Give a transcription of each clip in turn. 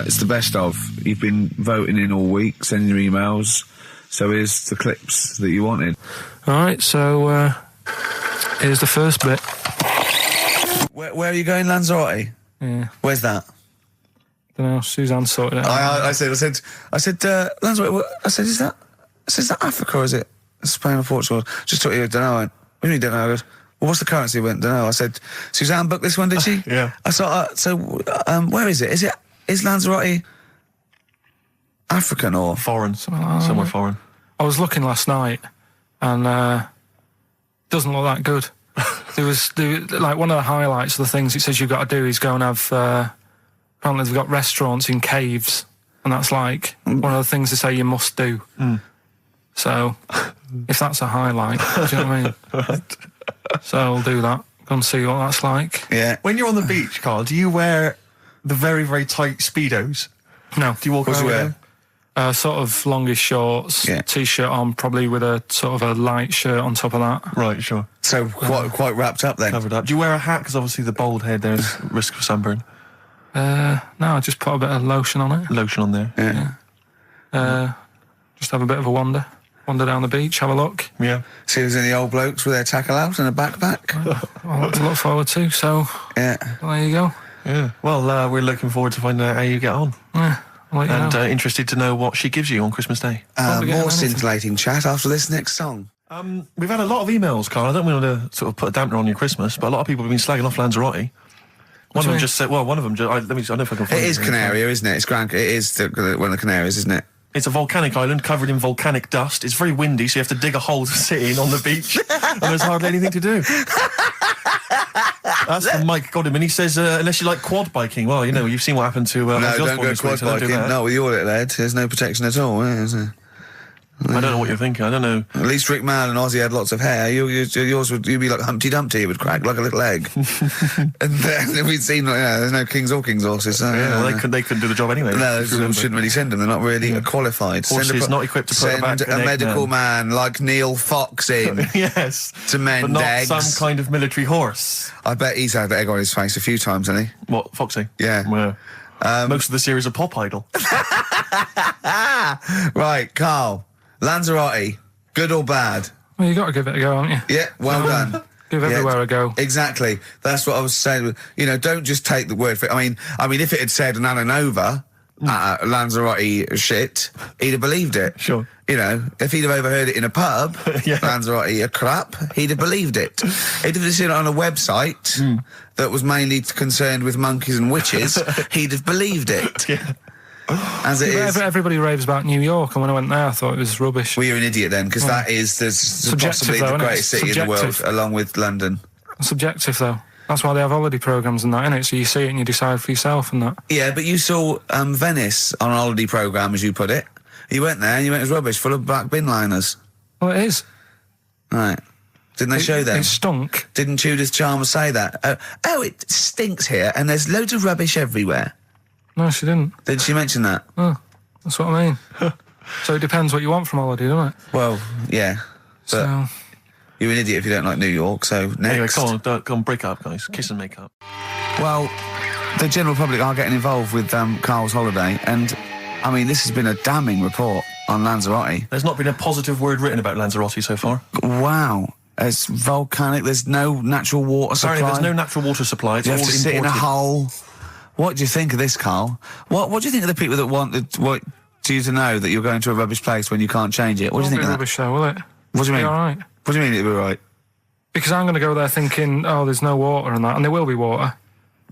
It's the best of. You've been voting in all week, sending your emails. So here's the clips that you wanted. All right, so here's the first bit. Where are you going, Lanzarote? Yeah. Where's that? Don't know. Suzanne sorted it out. I said, Lanzarote. I said, is that Africa or is it Spain or Portugal? Just took you. Don't know. What do you mean, don't know? I goes, well, what's the currency? Went, don't know. I said, Suzanne booked this one, did she? Yeah. I thought, where is it? Is Lanzarote African or foreign? Somewhere foreign. I was looking last night, and doesn't look that good. There was like one of the highlights of the things it says you've got to do is go and have. Apparently they've got restaurants in caves, and that's like one of the things they say you must do. So, if that's a highlight, do you know what I mean? Right. So I'll do that. Go and see what that's like. Yeah. When you're on the beach, Carl, do you wear the very, very tight Speedos? No. Do you walk around with them? Sort of longish shorts, t-shirt on, probably with a sort of a light shirt on top of that. Right, sure. So quite wrapped up then. Covered up. Do you wear a hat? Because obviously the bald head, there's risk of sunburn. No, I just put a bit of lotion on it. Lotion on there. Yeah. Just have a bit of a wander down the beach, have a look. Yeah. See if there's any old blokes with their tackle out and a backpack. I'll have to look forward to, so yeah. Well, there you go. Yeah. Well, we're looking forward to finding out how you get on. Yeah. And interested to know what she gives you on Christmas Day. More scintillating chat after this next song. We've had a lot of emails, Carl. I don't want to sort of put a dampener on your Christmas, but a lot of people have been slagging off Lanzarote. One of them just said, I don't know if I can find it. It is Canaria, isn't it? It's It is one of the Canaries, isn't it? It's a volcanic island covered in volcanic dust. It's very windy, so you have to dig a hole to sit in on the beach, and there's hardly anything to do. That's from Mike Godham, he says, unless you like quad biking. Well, you've seen what happened to... no, don't go quad biking. No, with your little head, there's no protection at all, is there? I don't know what you're thinking. I don't know. At least Rick Mann and Ozzy had lots of hair. Yours would be like Humpty Dumpty. It would crack like a little egg. And then we'd seen there's no kings or kings horses. So, they couldn't do the job anyway. No, shouldn't really send them. They're not really qualified. Horses not equipped to put back a medical man like Neil Fox in. Yes, to mend but not eggs. Some kind of military horse. I bet he's had egg on his face a few times, hasn't he? What, Foxy? Yeah. Most of the series are Pop Idol. Right, Carl. Lanzarote, good or bad? Well, you got to give it a go, haven't you? Yeah, well done. Give everywhere a go. Exactly. That's what I was saying. Don't just take the word for it. I mean, if it had said an Alanova, Lanzarote shit, he'd have believed it. Sure. If he'd have overheard it in a pub, Lanzarote a crap, he'd have believed it. He'd have seen it on a website that was mainly concerned with monkeys and witches, he'd have believed it. Yeah. As it is. Everybody raves about New York, and when I went there, I thought it was rubbish. Well, you're an idiot then, because that is possibly the greatest city in the world, along with London. Subjective, though. That's why they have holiday programmes and that, innit? So you see it and you decide for yourself and that. Yeah, but you saw Venice on a holiday programme, as you put it. You went there and you went, it was rubbish, full of black bin liners. Well, it is. Right. Didn't they show them? It stunk. Didn't Judith Chalmers say that? It stinks here and there's loads of rubbish everywhere. No, she didn't. Did she mention that? Oh, that's what I mean. So it depends what you want from holiday, doesn't it? Well, yeah. But you're an idiot if you don't like New York, so next. Anyway, go on, break up, guys. Kiss and make up. Well, the general public are getting involved with Carl's holiday, and, this has been a damning report on Lanzarote. There's not been a positive word written about Lanzarote so far. Wow. It's volcanic, there's no natural water supply. Apparently there's no natural water supply, it's all imported. You have to sit in a hole. What do you think of this, Carl? What do you think of the people that want you to know that you're going to a rubbish place when you can't change it? What do you think of that? Rubbish though, will it? What do you mean? All right. What do you mean it'll be right? Because I'm going to go there thinking, there's no water and that, and there will be water.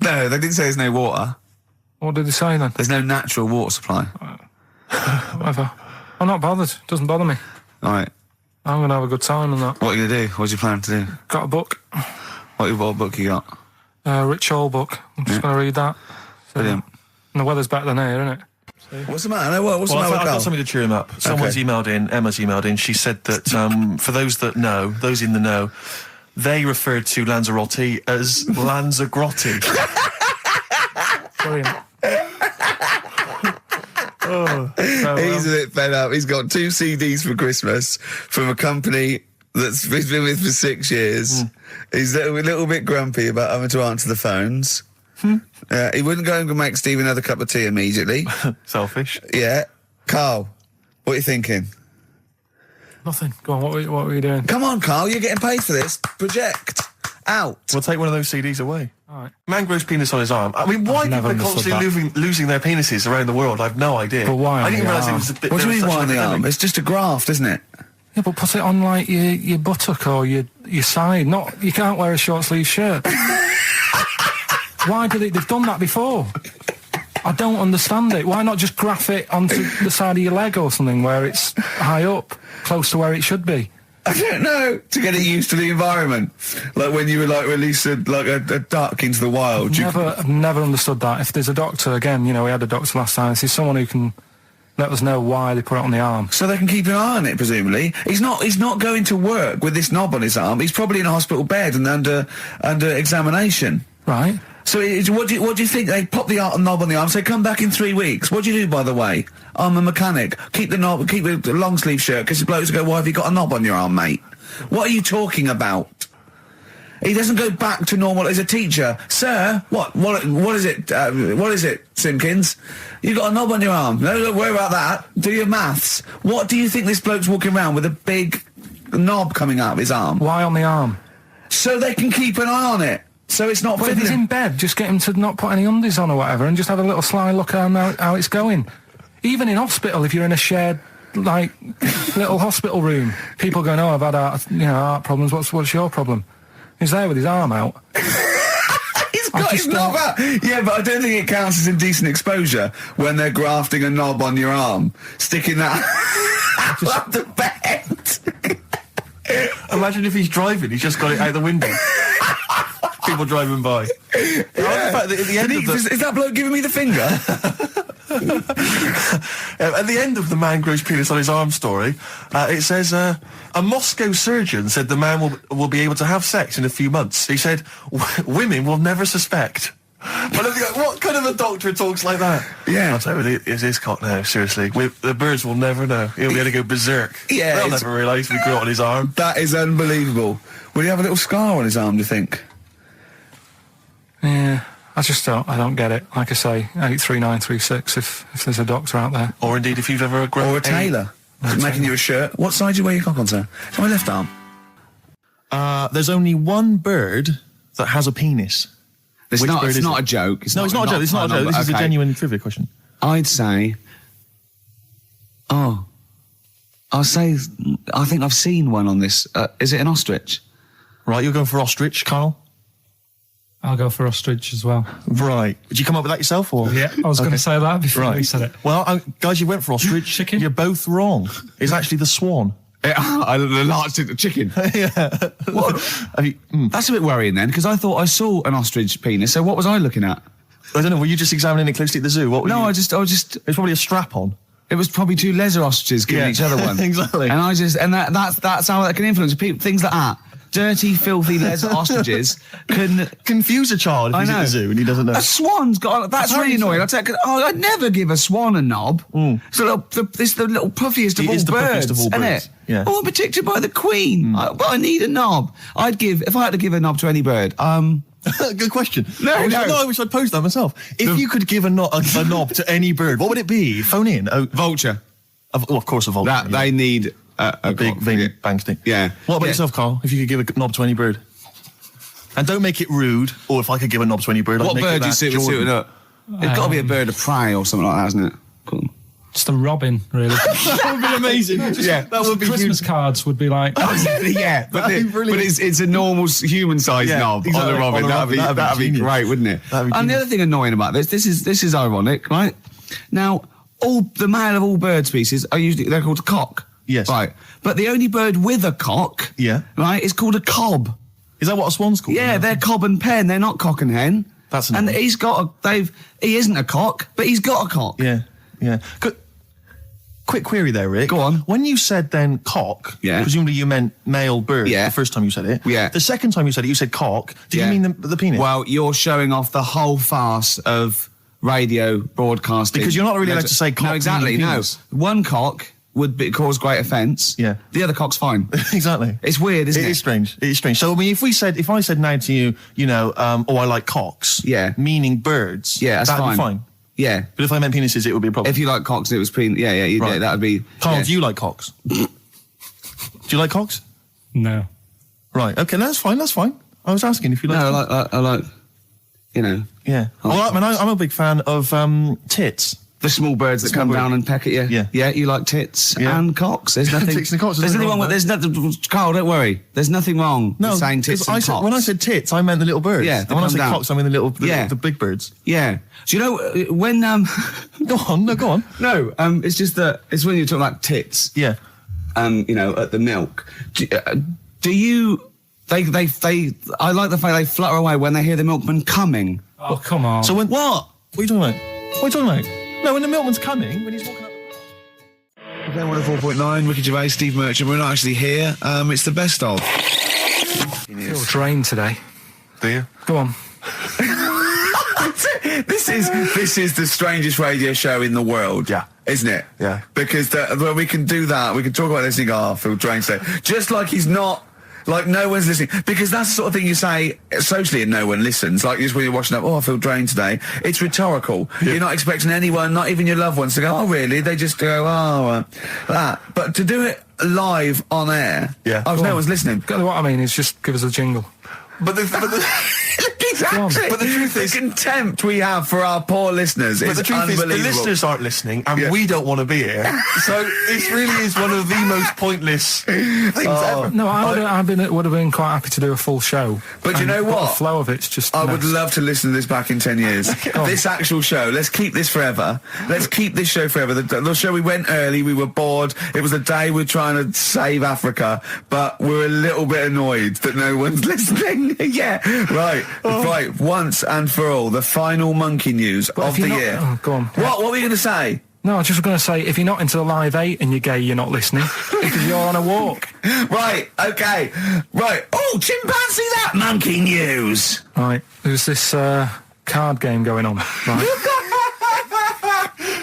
No, they didn't say there's no water. What did they say then? There's no natural water supply. Whatever. I'm not bothered. It doesn't bother me. All right. I'm going to have a good time and that. What are you going to do? What's your plan to do? Got a book. What book you got? Rich Hall book. I'm just going to read that. Brilliant. And the weather's better than here, isn't it? What's the matter? What's the matter? I've got something to cheer him up. Someone's emailed in, Emma's emailed in, she said that for those that know, those in the know, they referred to Lanzarote as Lanzagrotte. Brilliant. He's a bit fed up. He's got 2 CDs for Christmas from a company that's he's been with for 6 years. He's a little bit grumpy about having to answer the phones. He wouldn't go and make Steve another cup of tea immediately. Selfish. Yeah. Carl, what are you thinking? Nothing. Go on, what were you doing? Come on, Carl, you're getting paid for this. Project. Out. We'll take one of those CDs away. All right. Man grows penis on his arm. I mean, why never people are understood constantly losing their penises around the world? I've no idea. But why on I didn't the realise it arm? was a bit. What do you there mean, was why such on the an arm? epidemic. It's just a graft, isn't it? Yeah, but put it on like your buttock or your side. Not you can't wear a short sleeve shirt. Why did it? They've done that before. I don't understand it. Why not just graph it onto the side of your leg or something where it's high up, close to where it should be? I don't know. To get it used to the environment. Like when you would like release a duck into the wild. I've never understood that. If there's a doctor, again, we had a doctor last time. If there's someone who can let us know why they put it on the arm. So they can keep an eye on it, presumably. He's not going to work with this knob on his arm. He's probably in a hospital bed and under examination. Right. So what do you think? They pop the knob on the arm, say, come back in 3 weeks. What do you do, by the way? I'm a mechanic. Keep the knob, keep the long sleeve shirt, because the blokes go, why have you got a knob on your arm, mate? What are you talking about? He doesn't go back to normal as a teacher. Sir, what is it? What is it, Simpkins? You got a knob on your arm. No, don't worry about that. Do your maths. What do you think this bloke's walking around with a big knob coming out of his arm? Why on the arm? So they can keep an eye on it. So it's not But if he's in bed, just get him to not put any undies on or whatever and just have a little sly look at how it's going. Even in hospital, if you're in a shared, little hospital room, people going, oh, I've had heart problems, what's your problem? He's there with his arm out. He's got his knob out. Yeah, but I don't think it counts as indecent exposure when they're grafting a knob on your arm, sticking that up the bed. Imagine if he's driving, he's just got it out the window. People driving by. Yeah. At the end of Is that bloke giving me the finger? At the end of the man grows penis on his arm story, it says, a Moscow surgeon said the man will be able to have sex in a few months. He said, women will never suspect. But what kind of a doctor talks like that? Yeah. I'll tell you, it's his cock now, seriously. The birds will never know. He'll be able to go berserk. Yeah, They'll never realise we grew it on his arm. That is unbelievable. Will he have a little scar on his arm, do you think? Yeah, I don't get it. Like I say, 83936 if there's a doctor out there. Or indeed, if you've ever grown... Or a tailor. Making you a shirt. What side do you wear your cock on, sir? It's my left arm. There's only one bird that has a penis. It's Which not bird is a it? joke. It's not a joke. It's not a joke. This is a genuine trivia question. I'd say... I think I've seen one on this. Is it an ostrich? Right, you're going for ostrich, Carl? I'll go for ostrich as well. Right. Did you come up with that yourself, or...? Yeah, I was going to say that before you said it. Well, guys, you went for ostrich. Chicken? You're both wrong. It's actually the swan. The large chicken. Yeah. What? That's a bit worrying then, because I thought I saw an ostrich penis, so what was I looking at? I don't know, were you just examining it closely at the zoo? What were you... I was just... It's probably a strap-on. It was probably two leather ostriches giving each other one. Exactly. And that's how that can influence people. Things like that. Dirty, filthy leather ostriches can confuse a child if he's at the zoo and he doesn't know. A swan's got... That's really annoying. I'd never give a swan a knob. So it's the little puffiest of all birds, isn't it? Yeah. Oh, I'm protected by the queen. But I need a knob. If I had to give a knob to any bird, Good question. I wish I'd posed that myself. If you could give a knob to any bird, what would it be? Phone in. vulture. Of course, a vulture. They need a big veiny bang stick. Yeah. What about yourself, Carl? If you could give a knob to any bird, and don't make it rude. Or if I could give a knob to any bird, I'd what make bird it do you suit it up? It's got to be a bird of prey or something like that, hasn't it? Cool. Just a robin, really. That would be amazing. Yeah, that would be Christmas cards would be like... yeah, but it's a normal human-sized knob exactly. on a robin. That'd be great, wouldn't it? And the other thing annoying about this is ironic, right? Now, the male of all bird species they're called cock. Yes. Right. But the only bird with a cock, right, is called a cob. Is that what a swan's called? Yeah, they're cob and pen. They're not cock and hen. That's annoying. And he isn't a cock, but he's got a cock. Yeah. Quick query there, Rick. Go on. When you said then cock, presumably you meant male bird the first time you said it. Yeah. The second time you said it, you said cock. Did you mean the penis? Well, you're showing off the whole farce of radio broadcasting. Because you're not really allowed to say cock. No, exactly, no. One cock would cause great offence. Yeah. The other cock's fine. Exactly. It's weird, isn't it? It is strange. It is strange. So, I mean, if I said now to you, oh, I like cocks. Yeah. Meaning birds. Yeah, that's that'd fine. be fine. Yeah. But if I meant penises, it would be a problem. If you like cocks and it was Right. that would be... Carl, yeah. do you like cocks? Do you like cocks? No. Right. Okay, that's fine. That's fine. I was asking if you like. No, I like, Yeah. Well, I'm a big fan of tits. the small birds that come down and peck at you. Yeah. Yeah, you like tits and cocks. There's nothing... Tits and cocks. There's nothing wrong with... There's nothing... Carl, don't worry. There's nothing wrong with saying tits and cocks. When I said tits, I meant the little birds. Yeah, And when I said cocks, I mean the big birds. Yeah. Do you know, when... Go on. No, it's just that... It's when you talk like tits. Yeah. At the milk. Do you... I like the fact they flutter away when they hear the milkman coming. Oh, come on. So when... What? What are you talking about? What are you talking about? No, when the milkman's coming, when he's walking up... Okay, 104.9, Ricky Gervais, Steve Merchant. We're not actually here. It's the best of. I feel drained today. Do you? Go on. This is the strangest radio show in the world. Yeah. Isn't it? Yeah. Because when we can do that, we can talk about this and go, oh, I feel drained today. Just like he's not... Like, no one's listening. Because that's the sort of thing you say socially and no one listens. Like, just when you're watching up, oh, I feel drained today. It's rhetorical. Yeah. You're not expecting anyone, not even your loved ones, to go, oh, really? They just go, that. But to do it live on air, no one's listening. What I mean is just give us a jingle. But the exactly. But the truth is, the contempt we have for our poor listeners is unbelievable. The listeners aren't listening, and we don't want to be here. So this really is one of the most pointless things ever. No, would have been quite happy to do a full show. But you know what? The flow of it's just... I would love to listen to this back in 10 years. This actual show. Let's keep this forever. Let's keep this show forever. The show, we went early, we were bored. It was a day we're trying to save Africa, but we're a little bit annoyed that no one's listening. Yeah, right. Right, once and for all, the final monkey news of the year. Oh, go on. What were you going to say? No, I was just going to say, if you're not into the Live 8 and you're gay, you're not listening, because you're on a walk. Right, okay. Right. Oh, chimpanzee that monkey news. Right, there's this card game going on, right?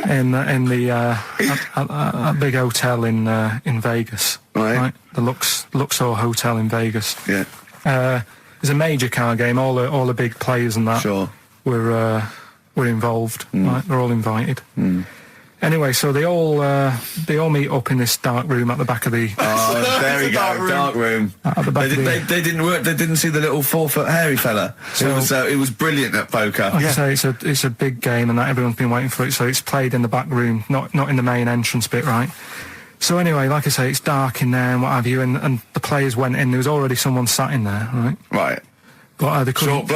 in the big hotel in Vegas. Right. The Luxor Hotel in Vegas. Yeah. There's a major card game. All the big players and that were involved. Right, they're all invited. Anyway, so they all meet up in this dark room at the back of the. Oh, there we go, dark room. At the back they didn't work. They didn't see the little 4-foot hairy fella. So it was brilliant at poker. Like I say, it's a big game, and that everyone's been waiting for it. So it's played in the back room, not in the main entrance bit, right? So anyway, like I say, it's dark in there and what have you, and the players went in. There was already someone sat in there, right? Right. But they couldn't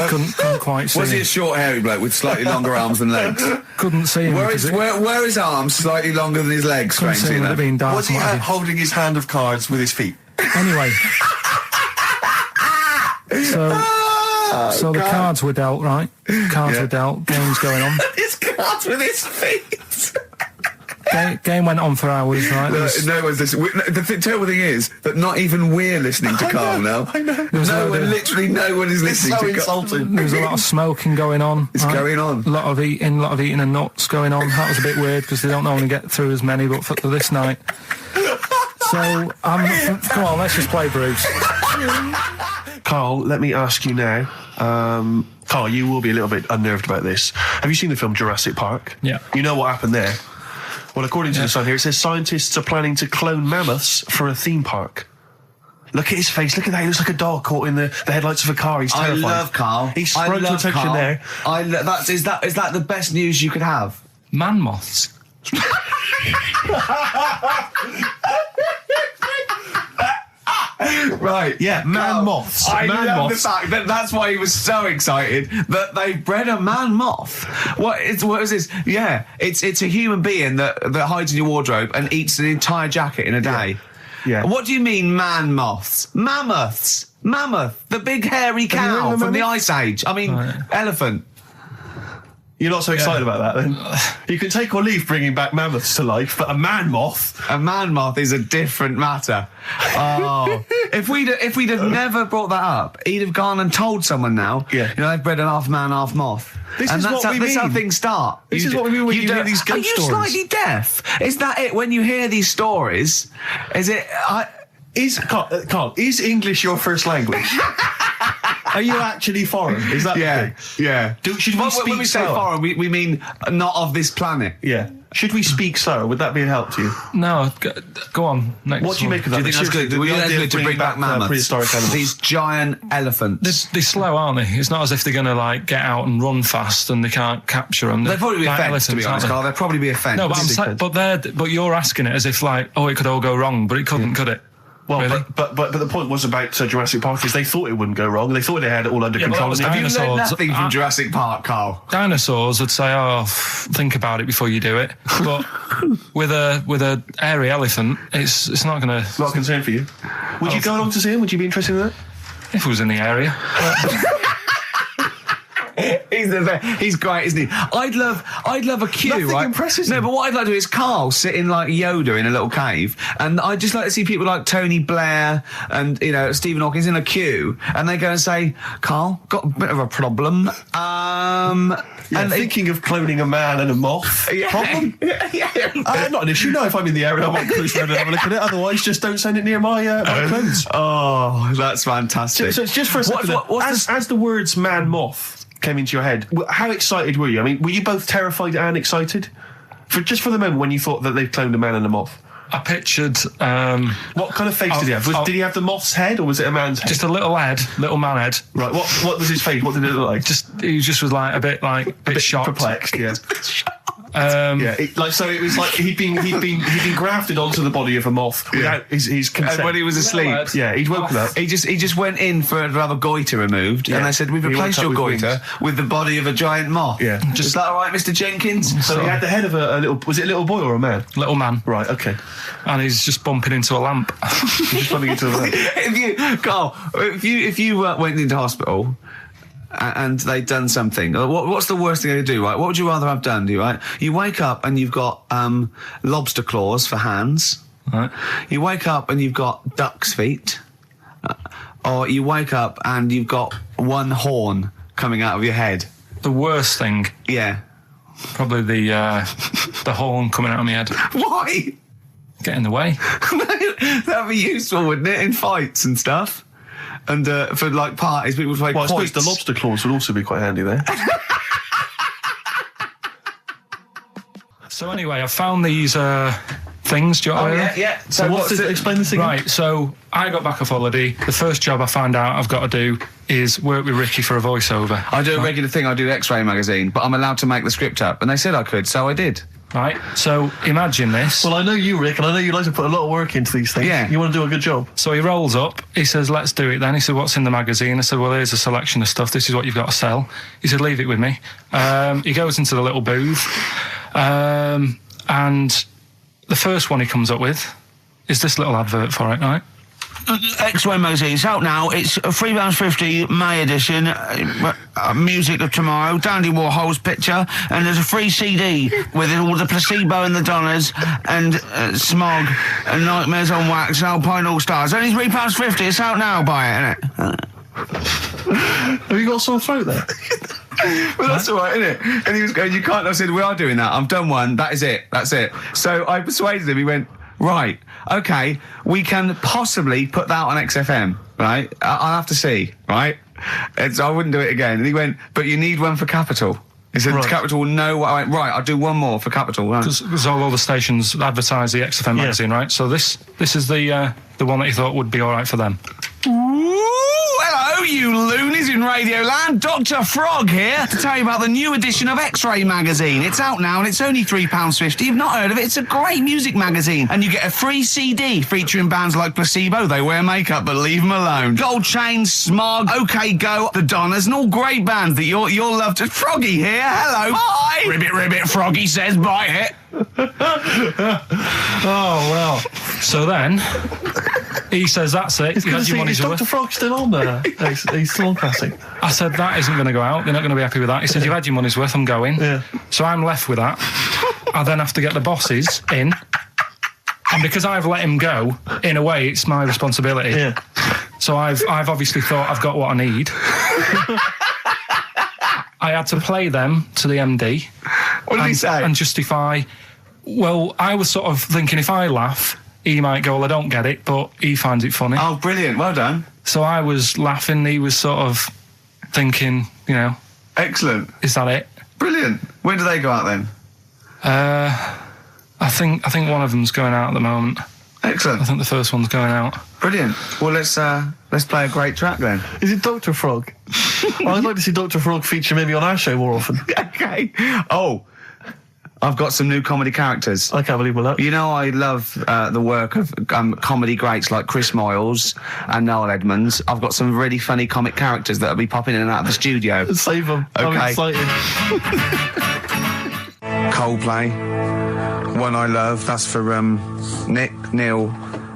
quite see Was he a short, hairy bloke with slightly longer arms than legs? Couldn't see him. Where his arms slightly longer than his legs, strangely enough? Was he holding his hand of cards with his feet? Anyway. So the cards were dealt, right? Cards were dealt, game's going on. His cards with his feet! Game went on for hours, right? No one's listening. The terrible thing is that not even we're listening to Carl now. I know. Literally no one is listening to Carl. Insulting. There was a lot of smoking going on. It's going on. A lot of eating and nuts going on. That was a bit weird because they don't normally get through as many, but for this night. So, come on, let's just play Bruce. Carl, let me ask you now. Carl, you will be a little bit unnerved about this. Have you seen the film Jurassic Park? Yeah. You know what happened there? Well, according to the sign here, it says scientists are planning to clone mammoths for a theme park. Look at his face. Look at that. He looks like a dog caught in the headlights of a car. He's terrified. I love Carl. He sprung to attention there. Is that the best news you could have? Man moths. Right. Yeah, man moths. I man love moths. the fact that that's why he was so excited that they bred a man moth. What is this? Yeah, it's a human being that hides in your wardrobe and eats an entire jacket in a day. Yeah. What do you mean, man moths? Mammoths. Mammoth, the big hairy cow from the Ice Age. I mean, elephant. You're not so excited about that, then? You can take or leave bringing back mammoths to life, but a man moth... A man moth is a different matter. Oh. if we'd have never brought that up, he'd have gone and told someone now, they've bred an half man, half moth. This is how things start. This is what we mean when you hear these ghost stories. Are you slightly deaf? Is that it? When you hear these stories, is it... Carl, is English your first language? Are you actually foreign? Is that the thing? Yeah. Should we speak when we say foreign, we mean not of this planet. Yeah. Should we speak so? Would that be a help to you? No, go on. Next what do you make of that? Do you think that's good? Do you think that's good to bring back mammoths? Prehistoric animals. These giant elephants. They're slow, aren't they? It's not as if they're going to like get out and run fast and they can't capture them. They'd probably be a fence, to be honest, Carl. They'd probably be a fence. No, but you're asking it as if like, oh, it could all go wrong, but it couldn't, could it? Well, really? but the point was about Jurassic Park is they thought it wouldn't go wrong. They thought they had it all under control. Have you learned nothing from Jurassic Park, Carl? Dinosaurs would say, "Oh, think about it before you do it." But with a hairy elephant, it's not going to. Not a concern for you. Would you go along to see him? Would you be interested in that? If it was in the area. He's great, isn't he? I'd love a queue. Nothing right? impresses No, him. but what I'd like to do is Carl sitting like Yoda in a little cave, and I'd just like to see people like Tony Blair and Stephen Hawking in a queue, and they go and say, "Carl, got a bit of a problem." And thinking of cloning a man and a moth. Problem? Not an issue. No, if I'm in the area, I might cruise around and have a look at it. Otherwise, just don't send it near my clothes. Oh, that's fantastic. So it's just for a second. As the words "man moth" came into your head, how excited were you? I mean, were you both terrified and excited? For the moment when you thought that they'd cloned a man and a moth? I pictured... what kind of face did he have? Did he have the moth's head, or was it a man's head? Just a little man head. Right, what was his face? What did it look like? He just was like a bit shocked. Perplexed, yeah. So it was like he'd been grafted onto the body of a moth without his consent. And when he was asleep, he'd woken up. He just went in to have a goiter removed, and they said, "We've replaced your goiter with the body of a giant moth." Yeah, is that all right, Mr. Jenkins? So he had the head of a little. Was it a little boy or a man? Little man. Right. Okay. And he's just bumping into a lamp. He's just bumping into a lamp. If you went into hospital and they'd done something, what's the worst thing they do, right? What would you rather have done, right? You wake up and you've got lobster claws for hands. Right. You wake up and you've got duck's feet. Or you wake up and you've got one horn coming out of your head. The worst thing? Yeah. Probably the horn coming out of my head. Why? Get in the way. That'd be useful, wouldn't it, in fights and stuff? And for like parties, people would play quoits. I suppose the lobster claws would also be quite handy there. So anyway, I found these things. Do you want to yeah. So explain this again? Right, so I got back off holiday. The first job I found out I've got to do is work with Ricky for a voiceover. I do a regular thing. I do X-Ray magazine, but I'm allowed to make the script up. And they said I could, so I did. Right, so imagine this. Well, I know you, Rick, and I know you like to put a lot of work into these things. Yeah. You want to do a good job. So he rolls up, he says, "Let's do it then." He said, "What's in the magazine?" I said, "Well, here's a selection of stuff. This is what you've got to sell." He said, "Leave it with me." He goes into the little booth, and the first one he comes up with is this little advert for it, right? X-Ray magazine. It's out now. It's £3.50 May edition. Music of Tomorrow. Dandy Warhol's picture, and there's a free CD with all the Placebo and the Donners and Smog and Nightmares on Wax and Alpine All Stars. Only £3.50. It's out now. Buy it, innit? Have you got a sore throat there? Well, that's all right, isn't it? And he was going, "You can't." I said, "We are doing that. I've done one. That is it. That's it." So I persuaded him. He went, "Right, okay, we can possibly put that on XFM, right? I'll have to see, right?" And so I wouldn't do it again. And he went, "But you need one for Capital." He said, Right. "Capital will know what I went, right, I'll do one more for Capital." Right. Because all the stations advertise the XFM magazine, right? So this is the one that he thought would be all right for them. Hello, you loonies in Radioland. Dr. Frog here to tell you about the new edition of X-Ray magazine. It's out now and it's only £3.50. You've not heard of it? It's a great music magazine. And you get a free CD featuring bands like Placebo. They wear makeup, but leave them alone. Gold Chain, Smog, OK Go, The Donners, and all great bands that you'll love. To Froggy here. Hello. Bye. Ribbit, ribbit. Froggy says bye it. Oh, well. So then, He says, that's it. You had your money's is worth. Dr. Frog still on there? He's still on Classic. I said, that isn't going to go out. They're not going to be happy with that. He said, you've had your money's worth, I'm going. Yeah. So I'm left with that. I then have to get the bosses in. And because I've let him go, in a way, it's my responsibility. Yeah. So I've obviously thought I've got what I need. I had to play them to the MD. What did he say? And justify... Well, I was sort of thinking if I laugh, he might go, well, I don't get it, but he finds it funny. Oh, brilliant. Well done. So I was laughing, he was sort of thinking, you know... Excellent. Is that it? Brilliant. When do they go out then? I think one of them's going out at the moment. Excellent. I think the first one's going out. Brilliant. Well, let's play a great track then. Is it Dr. Frog? I'd like to see Dr. Frog feature maybe on our show more often. Okay. Oh, I've got some new comedy characters. I can't believe that. You know, I love the work of comedy greats like Chris Moyles and Noel Edmonds. I've got some really funny comic characters that'll be popping in and out of the studio. Save them. Okay. I'm excited. Coldplay, One I Love. That's for Nick, Neil,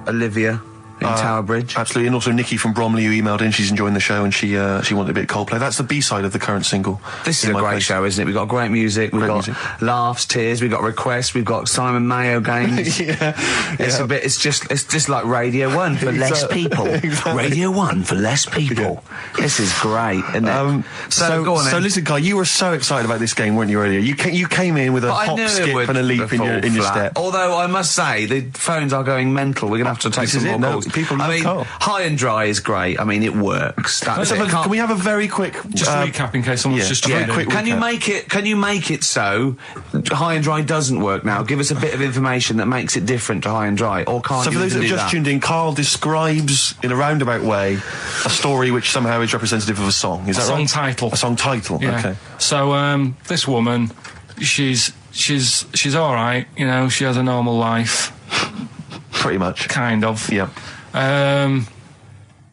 Olivia in Tower Bridge. Absolutely, and also Nikki from Bromley who emailed in. She's enjoying the show and she wanted a bit of Coldplay. That's the B-side of the current single. This is a great show, isn't it? We've got great music, we've got laughs, tears, we've got requests, we've got Simon Mayo games. It's just like Radio 1 for less people. Exactly. Radio 1 for less people. This is great, isn't it? So go on then. So listen, Guy, you were so excited about this game, weren't you, earlier? You came in with a hop, skip and a leap in your step. Although I must say, the phones are going mental. We're going to have to take some more calls. People love Carl. High and Dry is great. I mean, it works. That's it. Can we have a very quick... Just recap in case someone's just... very quick Can you recap. make it so High and Dry doesn't work now? Give us a bit of information that makes it different to High and Dry, or can't So you for those that do have just that? tuned in, Carl describes in a roundabout way a story which somehow is representative of a song. Is that right? Song title. A song title. Yeah. Okay. So this woman, she's all right. You know, she has a normal life, Pretty much. kind of. Yeah.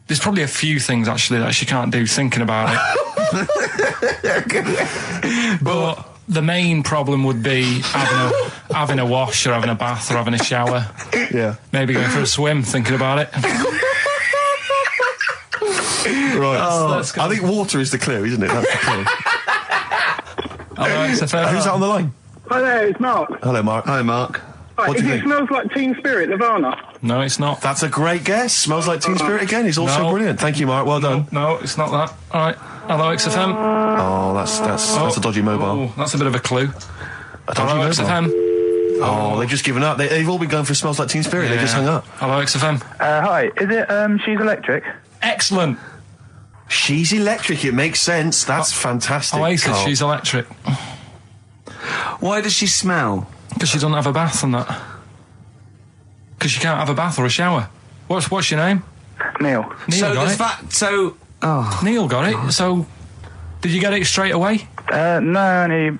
There's probably a few things actually that she can't do thinking about it. But the main problem would be having a wash or having a bath or having a shower. Yeah. Maybe going for a swim, thinking about it. Right. Let's go. I think water is the clue, isn't it? That's the clue. It's a fair Who's that on the line? Hi there, it's Mark. Hello, Mark. Hi, Mark. Right, What do you it think? smells like Teen Spirit, Nirvana. No, it's not. That's a great guess. Smells like Teen Spirit again. He's also No. brilliant. Thank you, Mark. Well done. No, it's not that. All right. Hello, XFM. Oh, that's a dodgy mobile. Oh, that's a bit of a clue. A dodgy Hello, mobile. XFM. Oh, they've just given up. They've all been going for Smells Like Teen Spirit. They just hung up. Hello, XFM. Hi, is it, She's Electric? Excellent. She's electric. It makes sense. That's fantastic. Oasis, Carl. she's electric. Why does she smell? Because she doesn't have a bath and that. Because she can't have a bath or a shower. What's your name? Neil. Neil So got does it. that... So... Oh. Neil got it. So, did you get it straight away? No, only,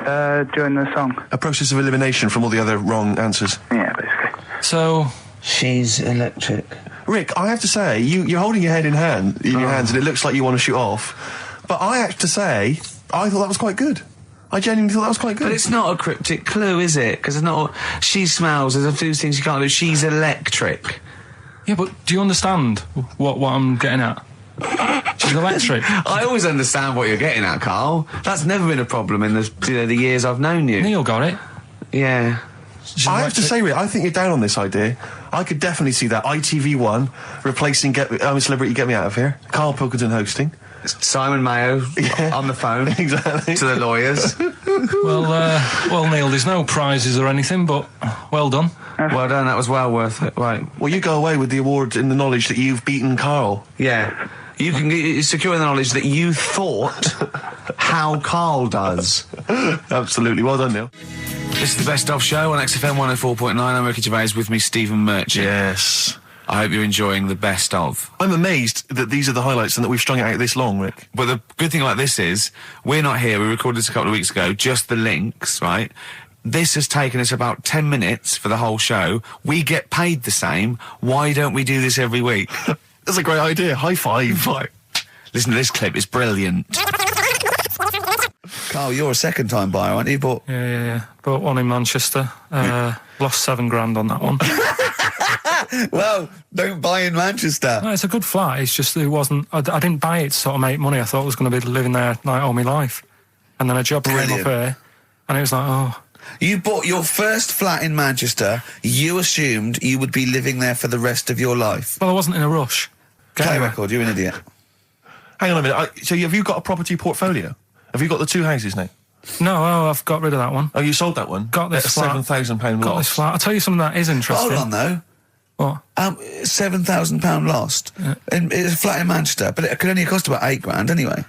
during the song. A process of elimination from all the other wrong answers. Yeah, basically. So, She's electric. Rick, I have to say, you're holding your head in your hands, and it looks like you want to shoot off. But I have to say, I thought that was quite good. I genuinely thought that was quite good. But it's not a cryptic clue, is it? Because it's not... She smells. There's a few things you can't do. She's electric. yeah, but do you understand what I'm getting at? She's electric. I always understand what you're getting at, Carl. That's never been a problem in the years I've known you. Neil got it. Yeah. She's I have to electric. say, Rick, I think you're down on this idea. I could definitely see that. ITV1 replacing I'm a Celebrity, Get Me Out of Here. Karl Pilkington hosting. Simon Mayo on the phone Exactly. to the lawyers. Well, Neil, there's no prizes or anything, but well done. Well done, that was well worth it. Right. Well, you go away with the award in the knowledge that you've beaten Carl. Yeah. You can secure the knowledge that you thought how Carl does. Absolutely. Well done, Neil. This is the Best Of Show on XFM 104.9. I'm Ricky Gervais, with me Stephen Merchant. Yes. I hope you're enjoying the Best Of. I'm amazed that these are the highlights and that we've strung it out this long, Rick. But the good thing about this is, we're not here, we recorded this a couple of weeks ago, just the links, right? This has taken us about 10 minutes for the whole show. We get paid the same. Why don't we do this every week? That's a great idea. High five. Listen to this clip, it's brilliant. Carl, you're a second-time buyer, aren't you? But Yeah. Bought one in Manchester. Lost £7,000 on that one. Well, don't buy in Manchester. No, it's a good flat. It's just it wasn't. I didn't buy it to sort of make money. I thought I was going to be living there like all my life, and then a job came up here, and it was like, oh. You bought your first flat in Manchester. You assumed you would be living there for the rest of your life. Well, I wasn't in a rush. Play record. You're an idiot. Hang on a minute. So have you got a property portfolio? Have you got the 2 houses now? No, I've got rid of that one. Oh, you sold that one? Got this flat. £7,000 Got loss. this flat. I'll tell you something that is interesting. Hold on, though. What? £7,000 lost. Yeah. It's a flat in Manchester, but it could only cost about £8,000 anyway.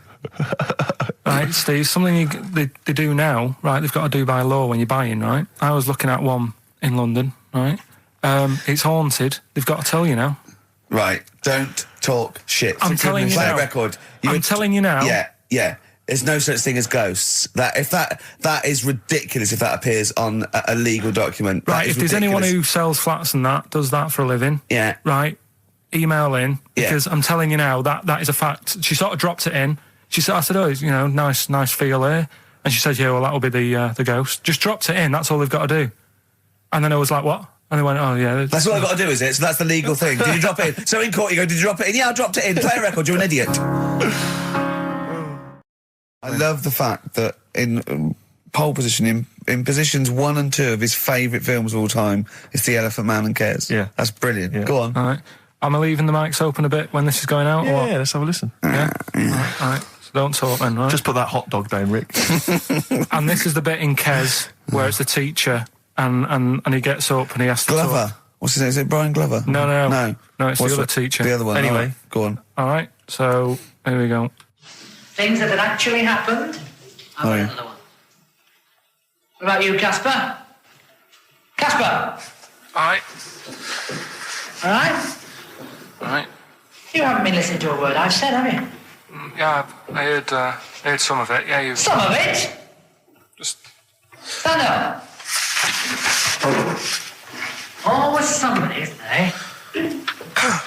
Right, Steve, something they do now, right, they've got to do by law when you're buying, right? I was looking at one in London, right? It's haunted. They've got to tell you now. Right, don't talk shit. I'm telling you play now. a record. I'm telling you now. Yeah. There's no such thing as ghosts. That is ridiculous if that appears on a legal document. Right, if there's anyone who sells flats and does that for a living, yeah, right, email in, because I'm telling you now that is a fact. She sort of dropped it in. She said, I said, oh, nice feel here. And she said, yeah, well, that'll be the ghost. Just dropped it in, that's all they've got to do. And then I was like, what? And they went, oh, yeah. That's all I've got to do, is it? So that's the legal thing. Did you drop it in? So in court you go, did you drop it in? Yeah, I dropped it in. Play a record, you're an idiot. I love the fact that in pole position, in positions 1 and 2 of his favourite films of all time, it's The Elephant Man and Kes. Yeah. That's brilliant. Yeah. Go on. All right. Am I leaving the mics open a bit when this is going out? Yeah, or what? let's have a listen. Yeah? All right. So don't talk then, right? Just put that hot dog down, Rick. And this is the bit in Kes where it's the teacher and he gets up and he has to Glover. talk. What's his name? Is it Brian Glover? No, it's What's the other teacher. The other one. Anyway. All right, go on. All right, so here we go. Things that had actually happened. I've got yeah. another one. What about you, Casper? Casper! All right. All right? All right. You haven't been listening to a word I've said, have you? Yeah, I heard some of it. Yeah, you Some of it? just... Stand up. Always somebody, isn't there?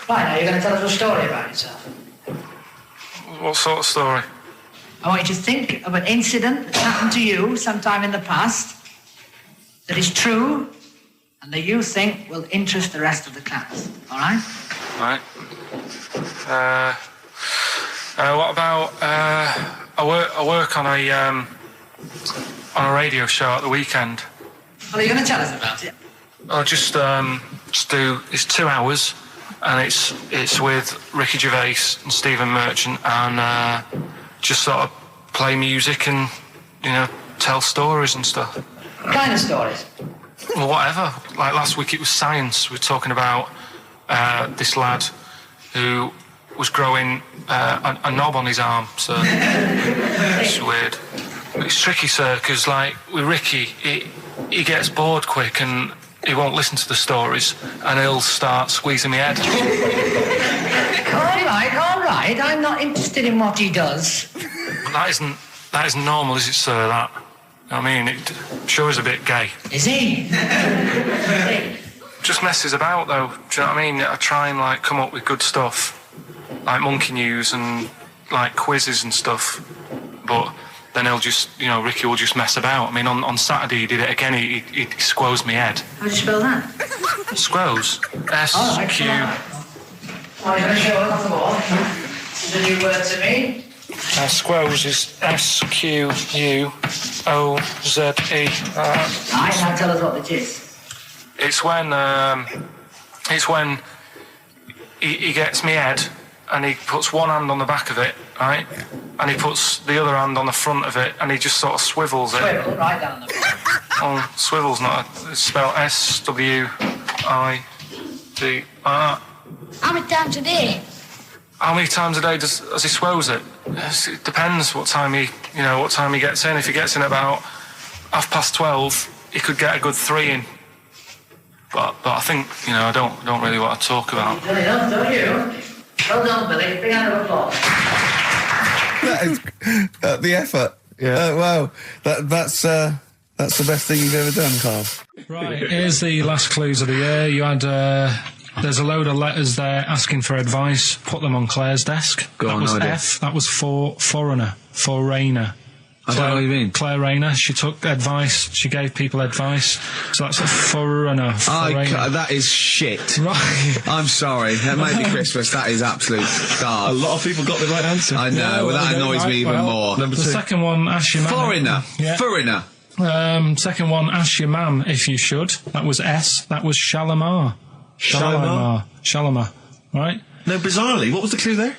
Right, now you're going to tell us a story about yourself. What sort of story? I want you to think of an incident that's happened to you sometime in the past that is true and that you think will interest the rest of the class. All right? Right. What about I work on a radio show at the weekend. Well, are you going to tell us about it? I'll just do. It's 2 hours, and it's with Ricky Gervais and Stephen Merchant, and just sort of play music and tell stories and stuff. What kind of stories? Well, whatever. Like last week, it was science. We were talking about this lad who was growing a knob on his arm. So it's weird. It's tricky, sir, because like with Ricky, he gets bored quick and he won't listen to the stories, and he'll start squeezing my head. All right. I'm not interested in what he does. That isn't normal, is it, sir? That. I mean, it sure is a bit gay. Is he? Just messes about, though. Do you know what I mean? I try and like come up with good stuff, like monkey news and like quizzes and stuff, but then he'll just, Ricky will just mess about. I mean, on Saturday he did it again. He squoze me head. How do you spell that? Squoze. S-Q... Oh, you're going to show us off the wall? This is a new word to me. Squoze is S-Q-U-O-Z-E. Right, now tell us what it is. It's when he gets me head and he puts one hand on the back of it, right? And he puts the other hand on the front of it and he just sort of swivels it. Swivel, right down the front. Oh, swivel's not it's spelled S-W-I-V-R. How many times a day? How many times a day does he swells it? It depends what time he gets in. If he gets in about 12:30, he could get a good 3 in. But I think, I don't really want to talk about. You've done enough, don't you? Well done, Billy. Big hand of applause. That is the effort. Yeah. Wow. That's the best thing you've ever done, Carl. Right, here's the last clues of the year. You had, there's a load of letters there asking for advice. Put them on Claire's desk. Go that on, was no idea. F. That was for foreigner. Foreigner. I don't know what you mean. Claire Rayner, she took advice, she gave people advice, so that's a foreigner. That is shit. Right. I'm sorry, that may be Christmas, that is absolute garbage. A lot of people got the right answer. I know, well, that annoys me even more. Number The 2. second one, ask your mum. Foreigner. Yeah. Foreigner. Second one, ask your mum if you should. That was S. That was Shalimar. Shalimar. Right? No, bizarrely, what was the clue there?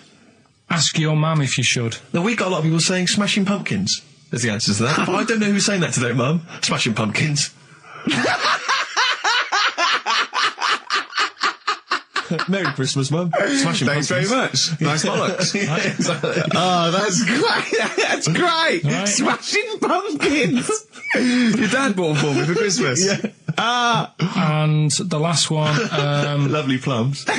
Ask your mum if you should. No, we got a lot of people saying Smashing Pumpkins as the answer to that. But I don't know who's saying that to their mum. Smashing Pumpkins. Merry Christmas, Mum. Smashing Thanks Pumpkins. very much. Nice bollocks. Oh, that's great. That's great. Right. Smashing Pumpkins. Your dad bought them for me for Christmas. Yeah. And the last one, Lovely plums. What,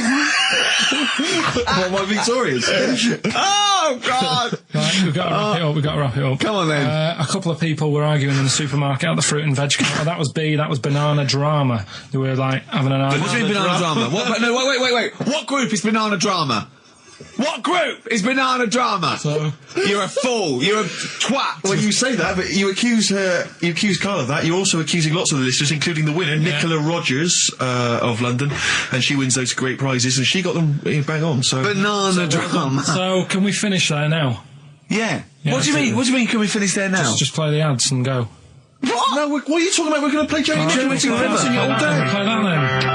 my Victorians? Oh, God. right, we've got to wrap it up. Come on, then. A couple of people were arguing in the supermarket at the fruit and veg counter. That was B, that was Banana Drama. They were like having an argument. What do you mean banana drama? What, no, wait. What group is banana drama? What group is banana drama? So, You're a fool. You're a twat. Well, you say that, but you accuse Carl of that. You're also accusing lots of the listeners, including the winner, Nicola Rogers of London, and she wins those great prizes, and she got them bang on. So Banana drama. so can we finish there now? Yeah. Yeah, What do you mean? What do you mean? Can we finish there now? Just play the ads and go. What? No, what are you talking about? We're going to play Joey Play River all that day. then.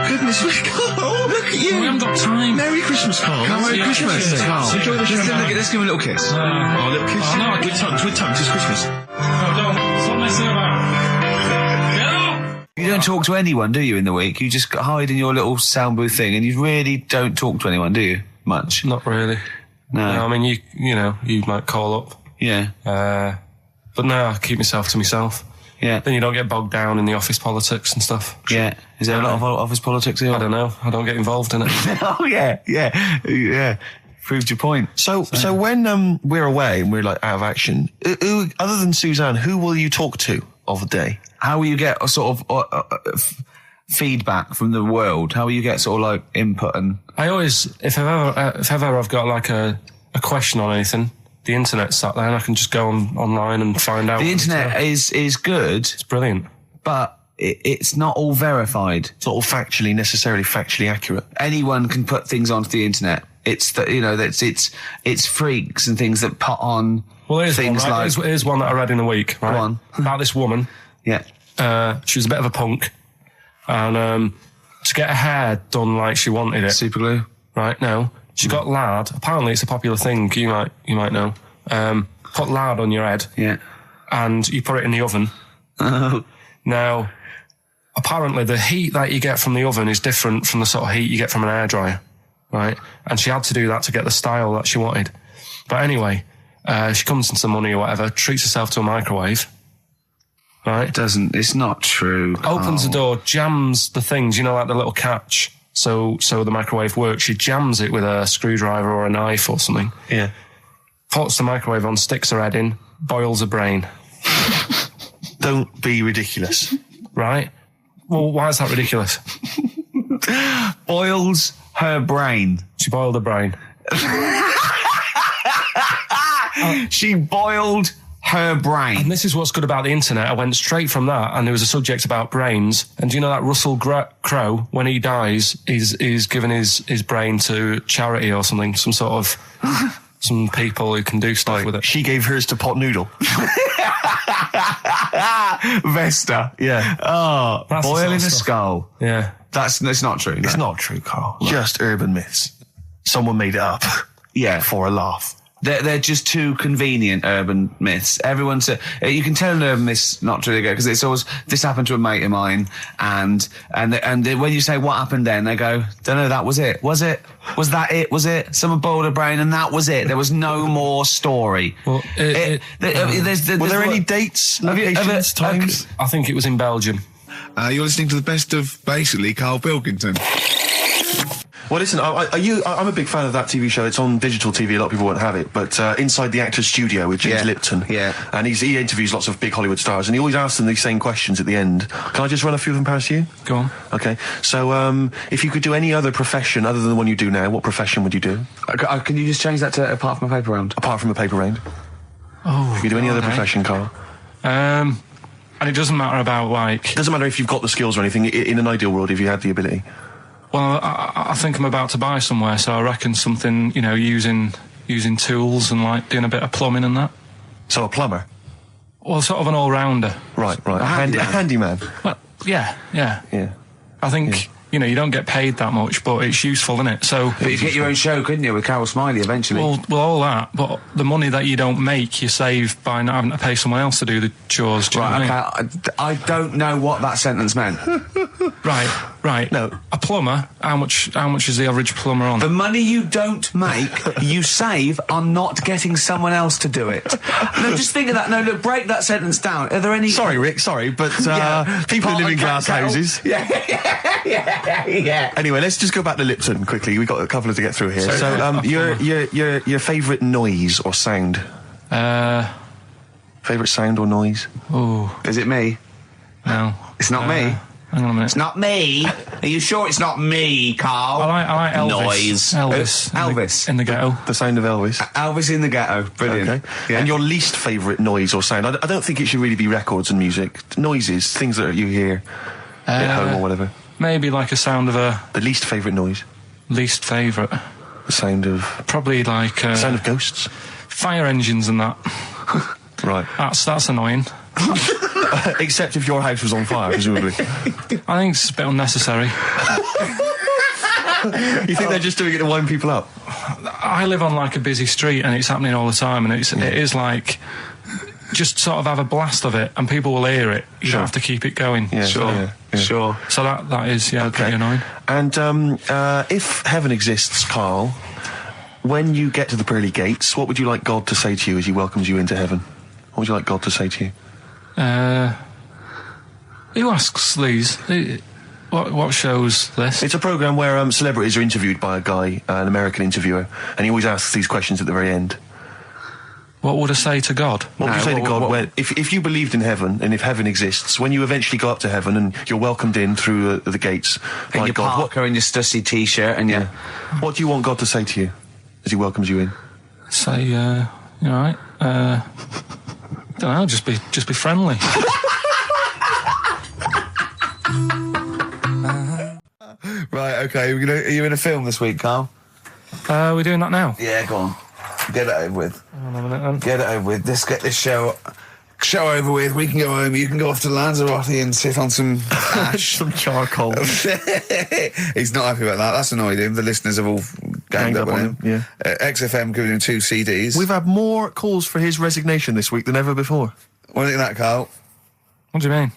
Goodness me, Carl, look at you. We haven't got time. Merry Christmas, Carl. Merry Yeah, Christmas, yeah. Carl. Enjoy the show. Let's give him a little kiss. Oh, a little kiss. Oh, no, I with tongues, it's Christmas. No, don't. Stop messing about. Get up! You don't talk to anyone, do you, in the week? You just hide in your little sound booth thing, and you really don't talk to anyone, do you? Much. Not really. No. I mean, you might call up. Yeah. But no, I keep myself to myself. Yeah. Then you don't get bogged down in the office politics and stuff. Yeah. Is there a lot of office politics here? I don't know. I don't get involved in it. Oh, yeah. Proved your point. So when we're away and we're like out of action, who, other than Suzanne, who will you talk to of the day? How will you get a sort of feedback from the world? How will you get sort of like input and... I always, if ever I've got like a question on anything, the internet's sat there and I can just go online and find out. The internet is good, It's brilliant. but it's not all verified. It's not all necessarily factually accurate. Anyone can put things onto the internet. It's it's freaks and things that put on Well, things one, right? like... Here's one that I read in the week, right? Go on. About this woman. Yeah. She was a bit of a punk. And to get her hair done like she wanted it. Super glue. Right, now. She got lard. Apparently it's a popular thing, you might know. Put lard on your head. Yeah. And you put it in the oven. Oh. Now, apparently the heat that you get from the oven is different from the sort of heat you get from an hairdryer. Right? And she had to do that to get the style that she wanted. But anyway, she comes into money or whatever, treats herself to a microwave. Right? It's not true. Opens the door, jams the things, like the little catch. So the microwave works. She jams it with a screwdriver or a knife or something. Yeah. Puts the microwave on, sticks her head in, boils her brain. Don't be ridiculous. Right? Well, why is that ridiculous? Boils her brain. She boiled her brain. She boiled her brain. And this is what's good about the internet. I went straight from that, and there was a subject about brains. And do you know that Russell Crowe, when he dies, he's given his brain to charity or something, some sort of some people who can do stuff with it. She gave hers to Pot Noodle. Vesta. Yeah. Oh, That's the boiling sort a of stuff. skull. Yeah. It's not true. It's not true, Carl. Just urban myths. Someone made it up. Yeah. For a laugh. They're just too convenient urban myths. Everyone says you can tell an urban myth's not true because it's always this happened to a mate of mine, and when you say what happened then, they go, don't know, that was it. Was it? Was that it? Was it? Someone boiled a brain and that was it. There was no more story. Well, Were there any dates, locations, times? I think it was in Belgium. You're listening to the best of basically Karl Pilkington. Well, listen, I'm a big fan of that TV show. It's on digital TV. A lot of people won't have it. But Inside the Actors Studio with James Lipton. Yeah. And he interviews lots of big Hollywood stars, and he always asks them these same questions at the end. Can I just run a few of them past you? Go on. Okay. So, if you could do any other profession other than the one you do now, what profession would you do? Can you just change that to apart from a paper round? Apart from a paper round. Oh, If you do any other profession, Carl. And it doesn't matter about, like... Doesn't matter if you've got the skills or anything. In an ideal world, if you had the ability. Well, I think I'm about to buy somewhere, so I reckon something, you know, using tools and, like, doing a bit of plumbing and that. So a plumber? Well, sort of an all-rounder. Right. A handyman. Well, yeah. Yeah. I think, you know, you don't get paid that much, but it's useful, isn't it? So... But you could get your own show, couldn't you, with Carol Smiley eventually? Well, all that, but the money that you don't make, you save by not having to pay someone else to do the chores. Do you know what I mean? I don't know what that sentence meant. Right. No. A plumber, how much is the average plumber on? The money you don't make, you save on not getting someone else to do it. No, just think of that. No, look, break that sentence down. Are there any... Sorry, Rick, but people who live in glass houses. Yeah. Anyway, let's just go back to Lipton quickly. We've got a couple to get through here. So, your favourite noise or sound? Favourite sound or noise? Oh. Is it me? No. It's not me. Hang on a minute. It's not me. Are you sure it's not me, Carl? I like Elvis. Noise. Elvis. In the ghetto. The sound of Elvis. Elvis in the ghetto. Brilliant. Okay. Yeah. And your least favourite noise or sound? I don't think it should really be records and music. Noises, things that you hear at home or whatever. Maybe like a sound of a... The least favourite noise? Least favourite. The sound of... Probably like... sound of ghosts? Fire engines and that. Right. That's annoying. Except if your house was on fire, presumably. I think it's a bit unnecessary. You think they're just doing it to wind people up? I live on like a busy street and it's happening all the time, and it is like... Just sort of have a blast of it and people will hear it. You don't have to keep it going. Yeah, Sure. So that is, pretty annoying. And if heaven exists, Carl, when you get to the pearly gates, what would you like God to say to you as he welcomes you into heaven? What would you like God to say to you? Who asks these? What show's this? It's a programme where celebrities are interviewed by a guy, an American interviewer, and he always asks these questions at the very end. What would I say to God? What would you say to God if you believed in heaven, and if heaven exists, when you eventually go up to heaven and you're welcomed in through the gates in by your God, parka and your stussy t-shirt and your... what do you want God to say to you as he welcomes you in? Say, you alright? Don't know, just be friendly. Right, okay, are you in a film this week, Carl? We're doing that now? Yeah, go on. Get it over with. Hang on a minute then. Get it over with. Let's get this show over with. We can go home. You can go off to Lanzarote and sit on some ash. Some charcoal. He's not happy about that. That's annoyed him. The listeners have all ganged up on him. Yeah. XFM giving him 2 CDs. We've had more calls for his resignation this week than ever before. What do you think of that, Carl? What do you mean?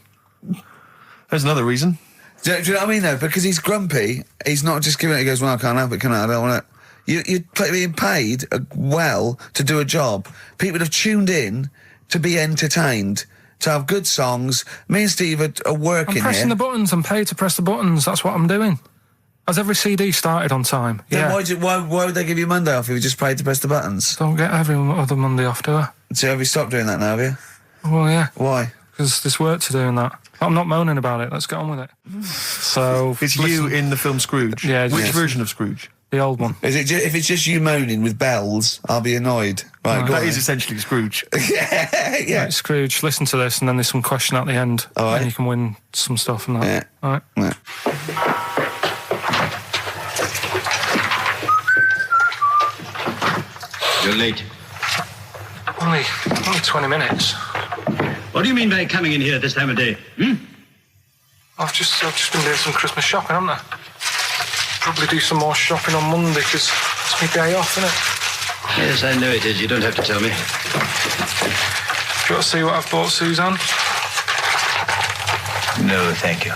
There's another reason. Do you know what I mean, though? Because he's grumpy. He's not just giving it. He goes, well, I can't help it, can I? I don't want it. You're being paid well to do a job. People have tuned in to be entertained, to have good songs. Me and Steve are working I'm pressing here. the buttons. I'm paid to press the buttons. That's what I'm doing. Has every CD started on time? Then Yeah. why would they give you Monday off if you just paid to press the buttons? Don't get every other Monday off, do I? So have you stopped doing that now, have you? Well, yeah. Why? Because there's work to do in that. I'm not moaning about it. Let's get on with it. So It's you in the film Scrooge. Yeah, Which yes. version of Scrooge? The old one. Is it if it's just you moaning with bells, I'll be annoyed. Right, go That on is then. essentially Scrooge. yeah. Right, Scrooge, listen to this, and then there's some question at the end. All right. And you can win some stuff and that. Yeah. All right. Yeah. You're late. Only 20 minutes. What do you mean by coming in here this time of day? I've just been doing some Christmas shopping, haven't I? Probably do some more shopping on Monday because it's my day off, isn't it? Yes, I know it is. You don't have to tell me. Do you want to see what I've bought Suzanne? No, thank you.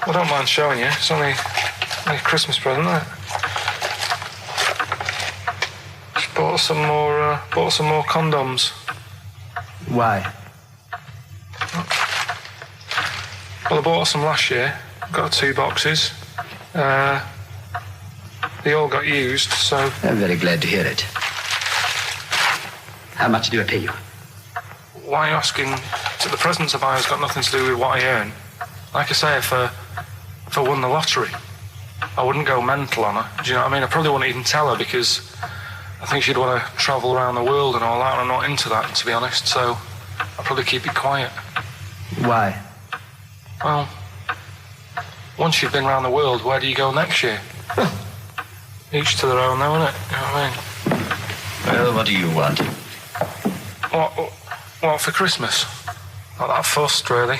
I don't mind showing you. It's only a Christmas present, isn't it? Just bought some more condoms. Why? Well, I bought some last year. Got 2 boxes. They all got used, so... I'm very glad to hear it. How much do I pay you? Why are you asking? The presents I buy has got nothing to do with what I earn. Like I say, if I won the lottery, I wouldn't go mental on her. Do you know what I mean? I probably wouldn't even tell her because I think she'd want to travel around the world and all that, and I'm not into that, to be honest, so I'll probably keep it quiet. Why? Well, once you've been around the world, where do you go next year? Each to their own, though, innit? You know what I mean? Well, what do you want? What for Christmas? Not that fussed, really.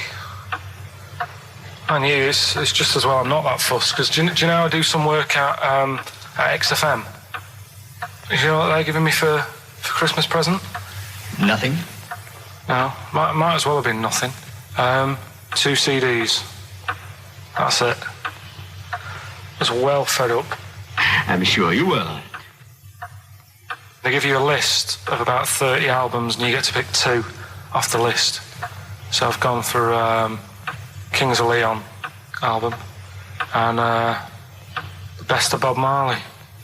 And you, it's just as well I'm not that fussed, because do you know I do some work at XFM? Do you know what they're giving me for Christmas present? Nothing? No, might as well have been nothing. 2 CDs. That's it. I was well fed up. I'm sure you will. They give you a list of about 30 albums and you get to pick 2 off the list. So I've gone for Kings of Leon album and the best of Bob Marley.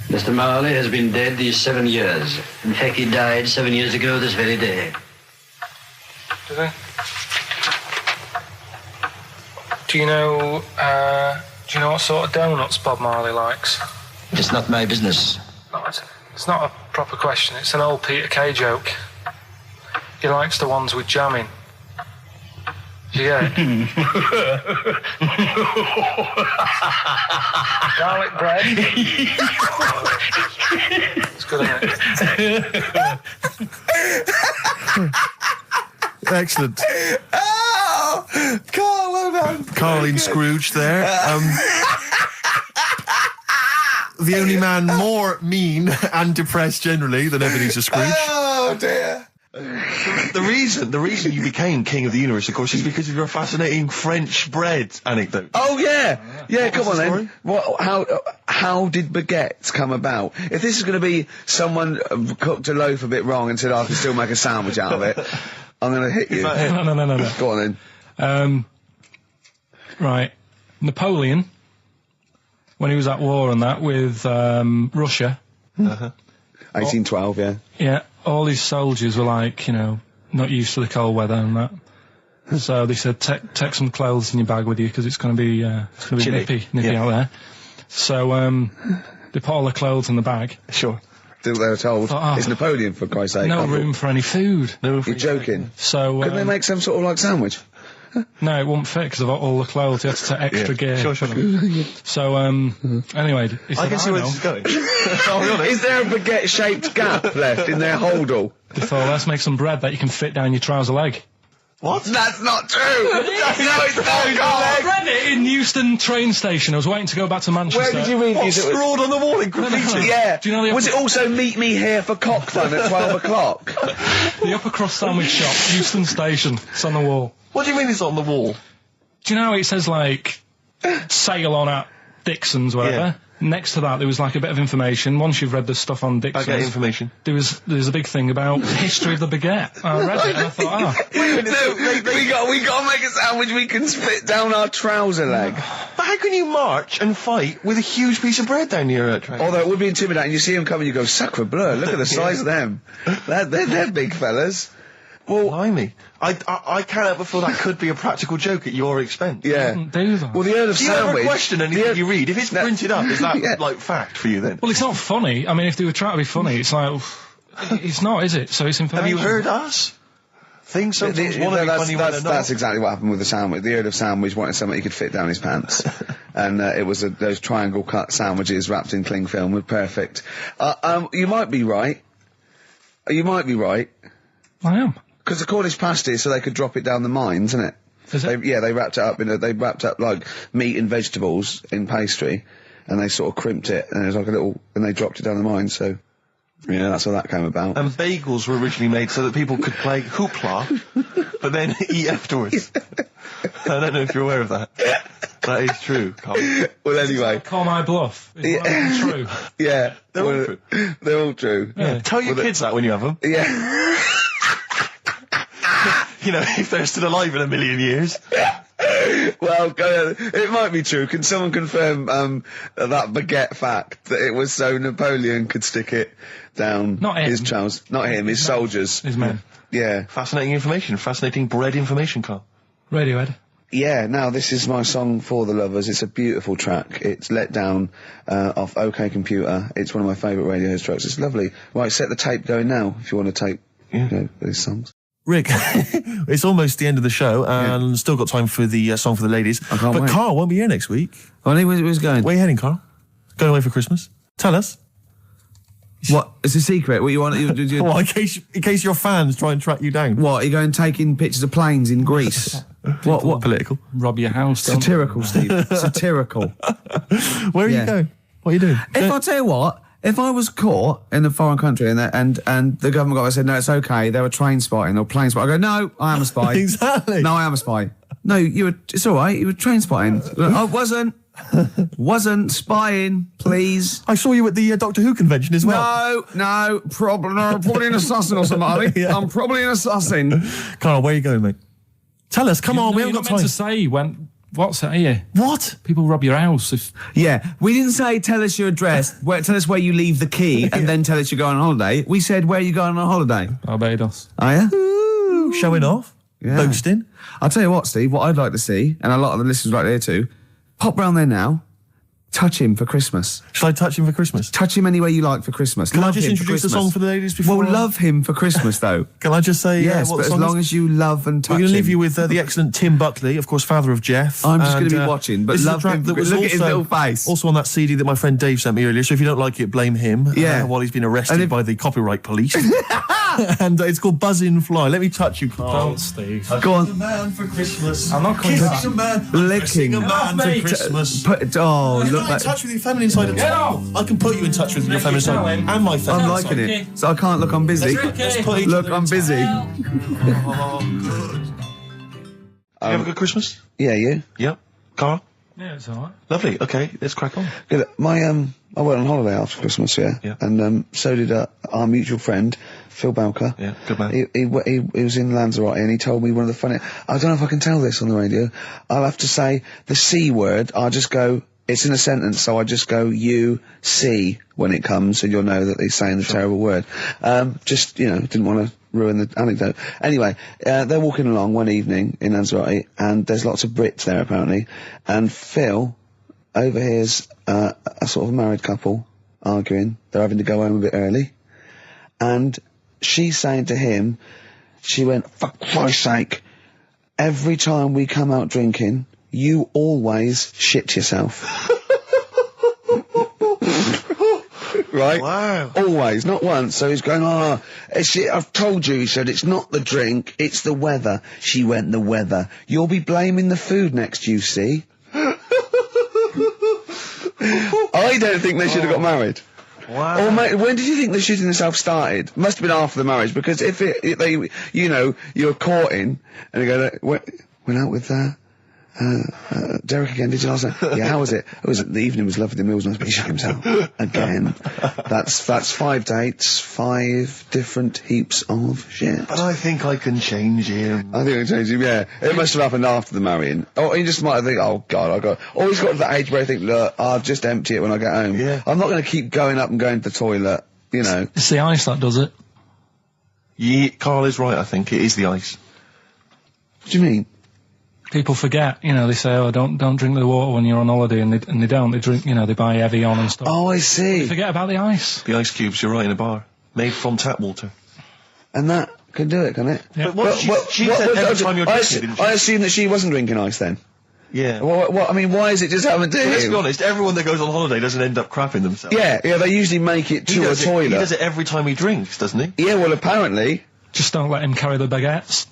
Mr. Marley has been dead these 7 years. In fact, he died 7 years ago this very day. Did he? Do you know what sort of donuts Bob Marley likes? It's not my business. No, it's not a proper question. It's an old Peter Kay joke. He likes the ones with jam in. Do you get it? Garlic bread. It's good, isn't it? Excellent. Oh! Carl, well done. Carleen Scrooge there. The only man more mean and depressed generally than Ebenezer Scrooge. Oh, dear. The reason you became King of the Universe, of course, is because of your fascinating French bread anecdote. Oh, yeah. Yeah, come on the then. How did baguettes come about? If this is going to be someone cooked a loaf a bit wrong and said, I can still make a sandwich out of it, I'm going to hit you. No. Go on then. Right. Napoleon, when he was at war and that with Russia. 1812, yeah. Yeah, all his soldiers were like, not used to the cold weather and that. So they said, take some clothes in your bag with you because it's going to be nippy out there. So they put all the clothes in the bag. Sure. They were told, it's Napoleon, for Christ's sake. No room for any food. You're joking. So couldn't they make some sort of like sandwich? No, it won't fit because of all the clothes. You have to take extra gear. Sure. So, anyway, he said, I can see where this is going. Is there a baguette-shaped gap left in their holdall? They thought, let's make some bread that you can fit down your trouser leg. What? That's not true! No, it's not, I read it in Euston train station. I was waiting to go back to Manchester. Where did you read What, scrawled on the wall in graffiti? Yeah. Do you know was it also meet me here for cock fun at 12 o'clock? The upper crust sandwich shop, Euston station. It's on the wall. What do you mean it's on the wall? Do you know it says like sail on at Dixon's, whatever? Yeah. Next to that there was like a bit of information. Once you've read the stuff on Dixon's, I get information. There's a big thing about the history of the baguette. I read it and I thought, we got to make a sandwich we can spit down our trouser leg. But how can you march and fight with a huge piece of bread down your train? Although it would be intimidating. You see them coming, you go, sacre bleu, look at the size of them. They're big fellas. Well, blimey. I can't help but feel that could be a practical joke at your expense. Yeah. do that. Well, the Earl of Do you Sandwich... ever question anything you read? If it's printed up, is that, like, fact for you then? Well, it's not funny. I mean, if they were trying to be funny, it's like, it's not, is it? So it's information. Have you heard us? Things sometimes want to be funny when they're not. That's exactly what happened with the sandwich. The Earl of Sandwich wanted something he could fit down his pants. And it was those triangle cut sandwiches wrapped in cling film were perfect. You might be right. You might be right. I am. Because the Cornish pasty is so they could drop it down the mines, isn't it? Is it? They wrapped it up they wrapped up like meat and vegetables in pastry, and they sort of crimped it, and it was like and they dropped it down the mine, so, yeah, that's how that came about. And bagels were originally made so that people could play hoopla, but then eat afterwards. I don't know if you're aware of that. That is true, Carl. Well, anyway. Call my bluff. Is that true? Yeah. They're all true. They're all true. Yeah. Tell your kids that when you have them. Yeah. You know, if they're still alive in a million years. Well, it might be true. Can someone confirm that baguette fact, that it was so Napoleon could stick it down his trousers? Not him, his soldiers. His men. Yeah. Fascinating information. Fascinating bread information, Carl. Radiohead. Yeah, now this is my song for the lovers. It's a beautiful track. It's Let Down off OK Computer. It's one of my favourite Radiohead tracks. It's lovely. Right, set the tape going now if you want to tape these songs. Rick, it's almost the end of the show, and still got time for the song for the ladies. I can't but wait. Carl won't be here next week. Oh, where's going? Where are you heading, Carl? Going away for Christmas? Tell us. What? It's a secret. What you want? Well, in case your fans try and track you down. What? Are you going taking pictures of planes in Greece? What? Political? Rob your house. don't Satirical, Steve. Satirical. Where are you going? What are you doing? If I tell you what, if I was caught in a foreign country and the government got said, no, it's okay, they were train spotting or plane spotting, I go, no, I am a spy. Exactly. No, I am a spy. No, it's all right, you were train spotting. I wasn't spying, please. I saw you at the Doctor Who convention as well. No, probably an assassin or something. Yeah. I'm probably an assassin. Carl, where are you going, mate? Tell us, come on, we haven't got time. to say when. What's it here? What? People rob your house. Yeah, we didn't say tell us your address, tell us where you leave the key, and then tell us you're going on holiday. We said where you going on holiday. Barbados. Are you? Ooh, showing off. Yeah. Boasting. I'll tell you what, Steve, what I'd like to see, and a lot of the listeners right there too, pop round there now, touch him for Christmas. Shall I touch him for Christmas? Touch him any way you like for Christmas. Can love I just him introduce for the song for the ladies before? Well, love him for Christmas, though. Can I just say yes, what but the as song long is? as you love and touch We're going to leave him. you with the excellent Tim Buckley, of course, father of Jeff. I'm just going to And, be watching, but this is a love track him. that was Look at his also- little face. Also on that CD that my friend Dave sent me earlier, so if you don't like it, blame him. Yeah. While he's been arrested by the copyright police. And it's called Buzzin' Fly. Let me touch you, Carl. Don't, Steve. Go on. A man for Christmas. I'm not coming back. Kissing a man. Licking. Kissing a man for Christmas. Oh, You're look not in like... touch with your feminine side at all. I can put you in touch with your feminine side and my feminine I'm liking side. it. So I can't look, I'm busy. Let's put each Look, other I'm in busy. Oh, good. You have a good Christmas? Yeah, you? Yep. Carl? Yeah, it's alright. Lovely. Okay, let's crack on. Good. I went on holiday after Christmas, Yeah. and so did our mutual friend Phil Bowker. Yeah, good man. He was in Lanzarote and he told me one of the funny. I don't know if I can tell this on the radio. I'll have to say the C word. I'll just go. It's in a sentence, so I just go you see when it comes, and you'll know that he's saying the terrible word. Just didn't want to ruin the anecdote. Anyway, they're walking along one evening in Lanzarote, and there's lots of Brits there apparently, and Phil overhears a sort of married couple arguing. They're having to go home a bit early, and she's saying to him, she went, "For Christ's sake, every time we come out drinking, you always shit yourself." Right? Wow. Always, not once. So he's going, I've told you, he said, it's not the drink, it's the weather. She went, the weather. You'll be blaming the food next, you see. I don't think they should have got married. Wow. Or when did you think the shooting itself started? Must have been after the marriage, because if you're courting, and you go, went out with, Derek again, did you last night? Yeah, how was it? The evening was lovely, the meal was nice, but he shot himself. Again. That's 5 dates, 5 different heaps of shit. But I think I can change him. I think I changed him, yeah. It must have happened after the marrying. Or he just might have think, oh God, or he's got to that age where I think, look, I'll just empty it when I get home. Yeah. I'm not going to keep going up and going to the toilet, It's the ice that does it. Yeah, Carl is right, I think. It is the ice. What do you mean? People forget, they say, oh, don't drink the water when you're on holiday, and they don't. They drink, they buy Evian and stuff. Oh, I see. They forget about the ice. The ice cubes, you're right, in a bar. Made from tap water. And that can do it, can it? Yeah. But she said every time you're drinking, didn't she? I assume that she wasn't drinking ice then. Yeah. I mean, why is it just happened to him? Let's be honest, everyone that goes on holiday doesn't end up crapping themselves. Yeah, they usually make it to a toilet. He does it every time he drinks, doesn't he? Yeah, well, apparently. Just don't let him carry the baguettes.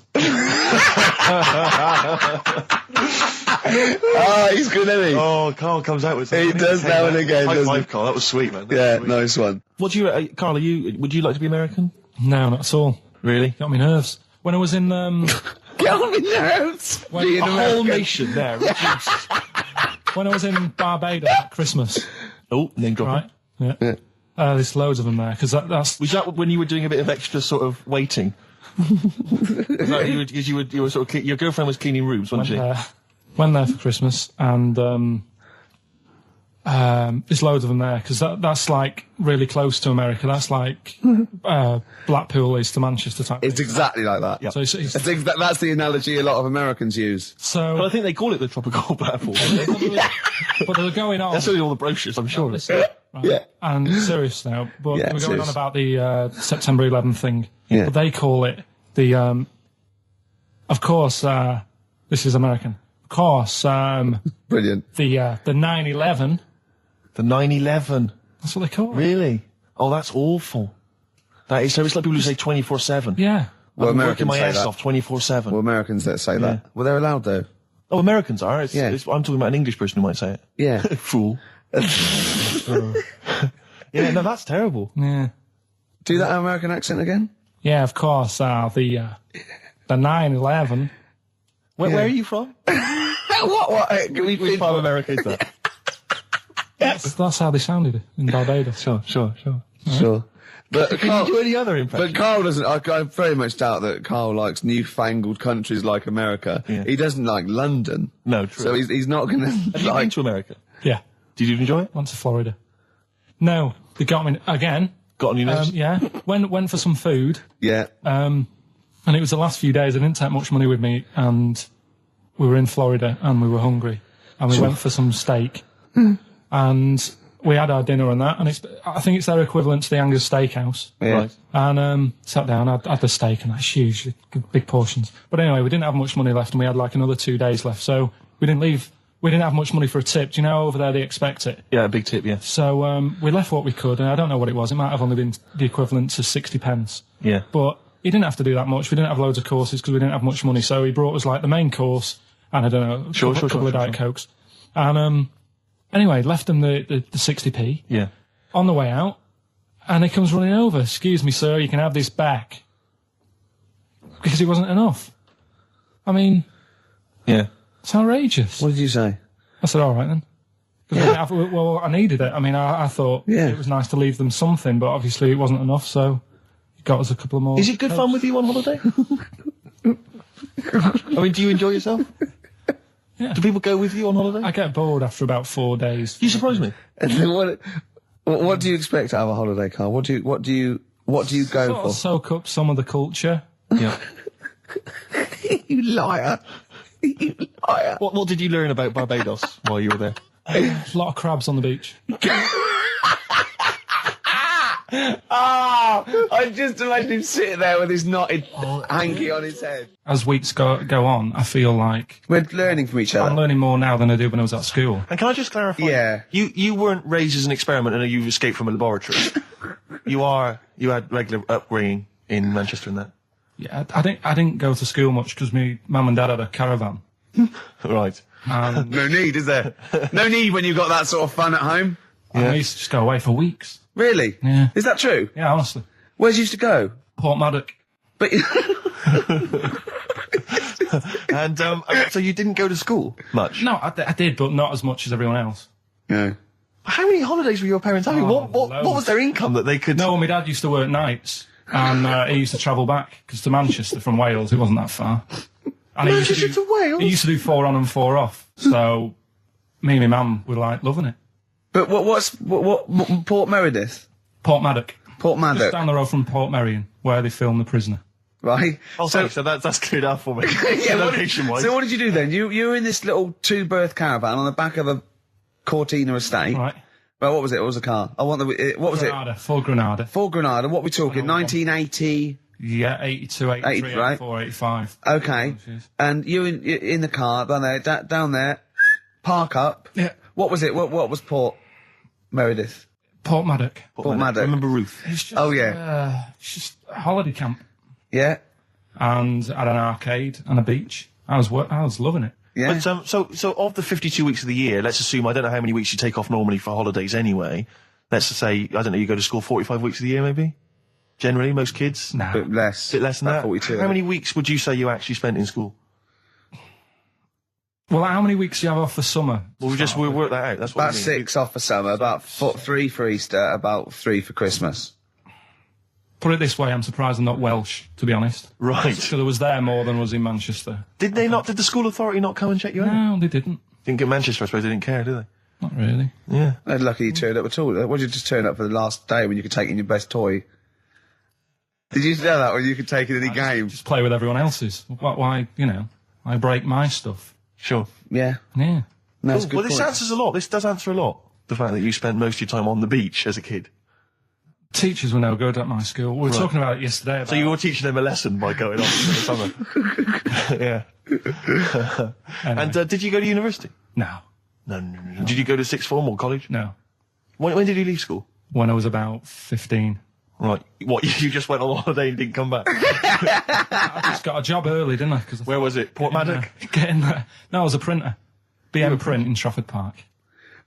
He's good, isn't he? Oh, Carl comes out with something. He does now and again, High doesn't five, he? Carl. That was sweet, man. Yeah, nice one. What do you, Carl? Would you like to be American? No, not at all. Really? Got me nerves. When I was in, Get on my nerves. when, A whole nation there. Reduced. when I was in Barbados at Christmas, Oh, name dropping. right? Yeah. There's loads of them there, because that's... Was that when you were doing a bit of extra sort of waiting? Was that you were sort of your girlfriend was cleaning rooms, wasn't she? Went there for Christmas, and There's loads of them there, because that's like really close to America. That's like Blackpool is to Manchester type. It's exactly like that. So That's the analogy a lot of Americans use. So Well, I think they call it the tropical Blackpool. but they're going on. That's only all the brochures, I'm sure. Right. Yeah. And serious now, but Yeah, we're going serious. on about the September 11th thing. Yeah. But they call it the, of course, this is American. Of course, Brilliant. the 9/11. The 9/11. That's what they call it. Really? Oh, that's awful. That is, so it's like people who say 24/7. Yeah. Well, I'm working Americans my say ass that. off 24/7. Well, Americans that say that. Yeah. Well, they're allowed though. Oh, Americans are. I'm talking about an English person who might say it. Yeah. Fool. Yeah, no, that's terrible. Yeah. Do that American accent again. Yeah, of course, the 9/11. Where are you from? What? Which part of America is that? That's how they sounded in Barbados. Sure. Sure. But Can you do any other impression? But Carl doesn't. I very much doubt that Carl likes newfangled countries like America. Yeah. He doesn't like London. No, true. So he's not going to Have you been like. to America? Yeah. Did you enjoy it? Went to Florida. No, they got me again. Got on your nerves? Yeah. Went for some food. Yeah. And it was the last few days. I didn't take much money with me, and we were in Florida, and we were hungry, and we went for some steak, and we had our dinner and that, and I think it's their equivalent to the Angus Steakhouse. Yeah. Right. And sat down, had the steak, and that's huge, big portions. But anyway, we didn't have much money left, and we had like another 2 days left, so we didn't leave. We didn't have much money for a tip. Do you know over there they expect it? Yeah, a big tip, yeah. So we left what we could, and I don't know what it was. It might have only been the equivalent to 60 pence. Yeah. But he didn't have to do that much. We didn't have loads of courses because we didn't have much money. So he brought us like the main course and I don't know, a couple of Diet Cokes. And anyway, left him the 60p Yeah. on the way out, and he comes running over. Excuse me, sir, you can have this back. Because it wasn't enough. I mean, Yeah. it's outrageous. What did you say? I said, all right then. 'Cause well, I needed it. I mean, I thought it was nice to leave them something, but obviously it wasn't enough, so he got us a couple of more. Is it good fun with you on holiday? I mean, do you enjoy yourself? Yeah. Do people go with you on holiday? I get bored after about 4 days. You surprise me. What do you expect out of a holiday, Carl? What do you go Sort for? of soak up some of the culture. Yeah. You liar. You liar. What did you learn about Barbados while you were there? There's a lot of crabs on the beach. I just imagine him sitting there with his knotted hanky on his head. As weeks go on, I feel like We're learning from each other. I'm learning more now than I did when I was at school. And can I just clarify? Yeah. You weren't raised as an experiment and you escaped from a laboratory. You had regular upbringing in Manchester and that. Yeah, I didn't go to school much because my mum and dad had a caravan. Right. And No need, is there? No need when you've got that sort of fun at home. I used to just go away for weeks. Really? Yeah. Is that true? Yeah, honestly. Where'd you used to go? Port Maddock. But And so you didn't go to school much? No, I did, but not as much as everyone else. no. How many holidays were your parents having? What loads. was their income that they could... No, my dad used to work nights, and he used to travel back, because to Manchester from Wales, it wasn't that far. And he used Manchester to Wales? He used to do 4 on and 4 off, so me and my mum were like loving it. But what Port Meredith? Port Maddock. Port Just Maddock, down the road from Port Merion, where they filmed The Prisoner. right? Oh, so that's cleared up for me. Location-wise. So what did you do then? You were in this little 2-berth caravan on the back of a Cortina estate. Right. Well, what was it? What was the car? What was Granada, full Granada. Full Granada. What we talking? 1980. Yeah, 82, 83, 80, right. 84, 85. Okay. Yes. And you in the car down there, park up. Yeah. What was it? What was Port Meredith? Port Maddock. Port Maddock. Remember Ruth? It's just, Oh, yeah. it's just a holiday camp. Yeah. And had an arcade and a beach. I was loving it. Yeah. But so of the 52 weeks of the year, let's assume, I don't know how many weeks you take off normally for holidays anyway. Let's just say, I don't know, you go to school 45 weeks of the year maybe? Generally, most kids? Nah. Bit less. Bit less than About that? 42. How many weeks would you say you actually spent in school? Well, how many weeks do you have off for summer? Well, we'll work that out. That's what About I mean. 6 off for summer, about 3 for Easter, about 3 for Christmas. Put it this way, I'm surprised I'm not Welsh, to be honest. Right. So there was there more than was in Manchester. Did the school authority not come and check you out? No, they didn't. Didn't get Manchester, I suppose they didn't care, do they? Not really. Yeah. They're lucky you turned up at all. Why did you just turn up for the last day when you could take in your best toy? Did you know that when you could take in any game? Just play with everyone else's. Why, I break my stuff. Sure. Yeah. Yeah. No, that's a good Well, this point. answers a lot. This does answer a lot. The fact that you spent most of your time on the beach as a kid. Teachers were no good at my school. We were talking about it yesterday. So you were teaching them a lesson by going off for the summer. Yeah. Anyway. And did you go to university? No. No. Did you go to sixth form or college? No. When did you leave school? When I was about 15. Right. What, you just went on holiday and didn't come back? I just got a job early, didn't I? Where was it? Port Maddock? Getting there. No, I was a printer. BM Print in Trafford Park.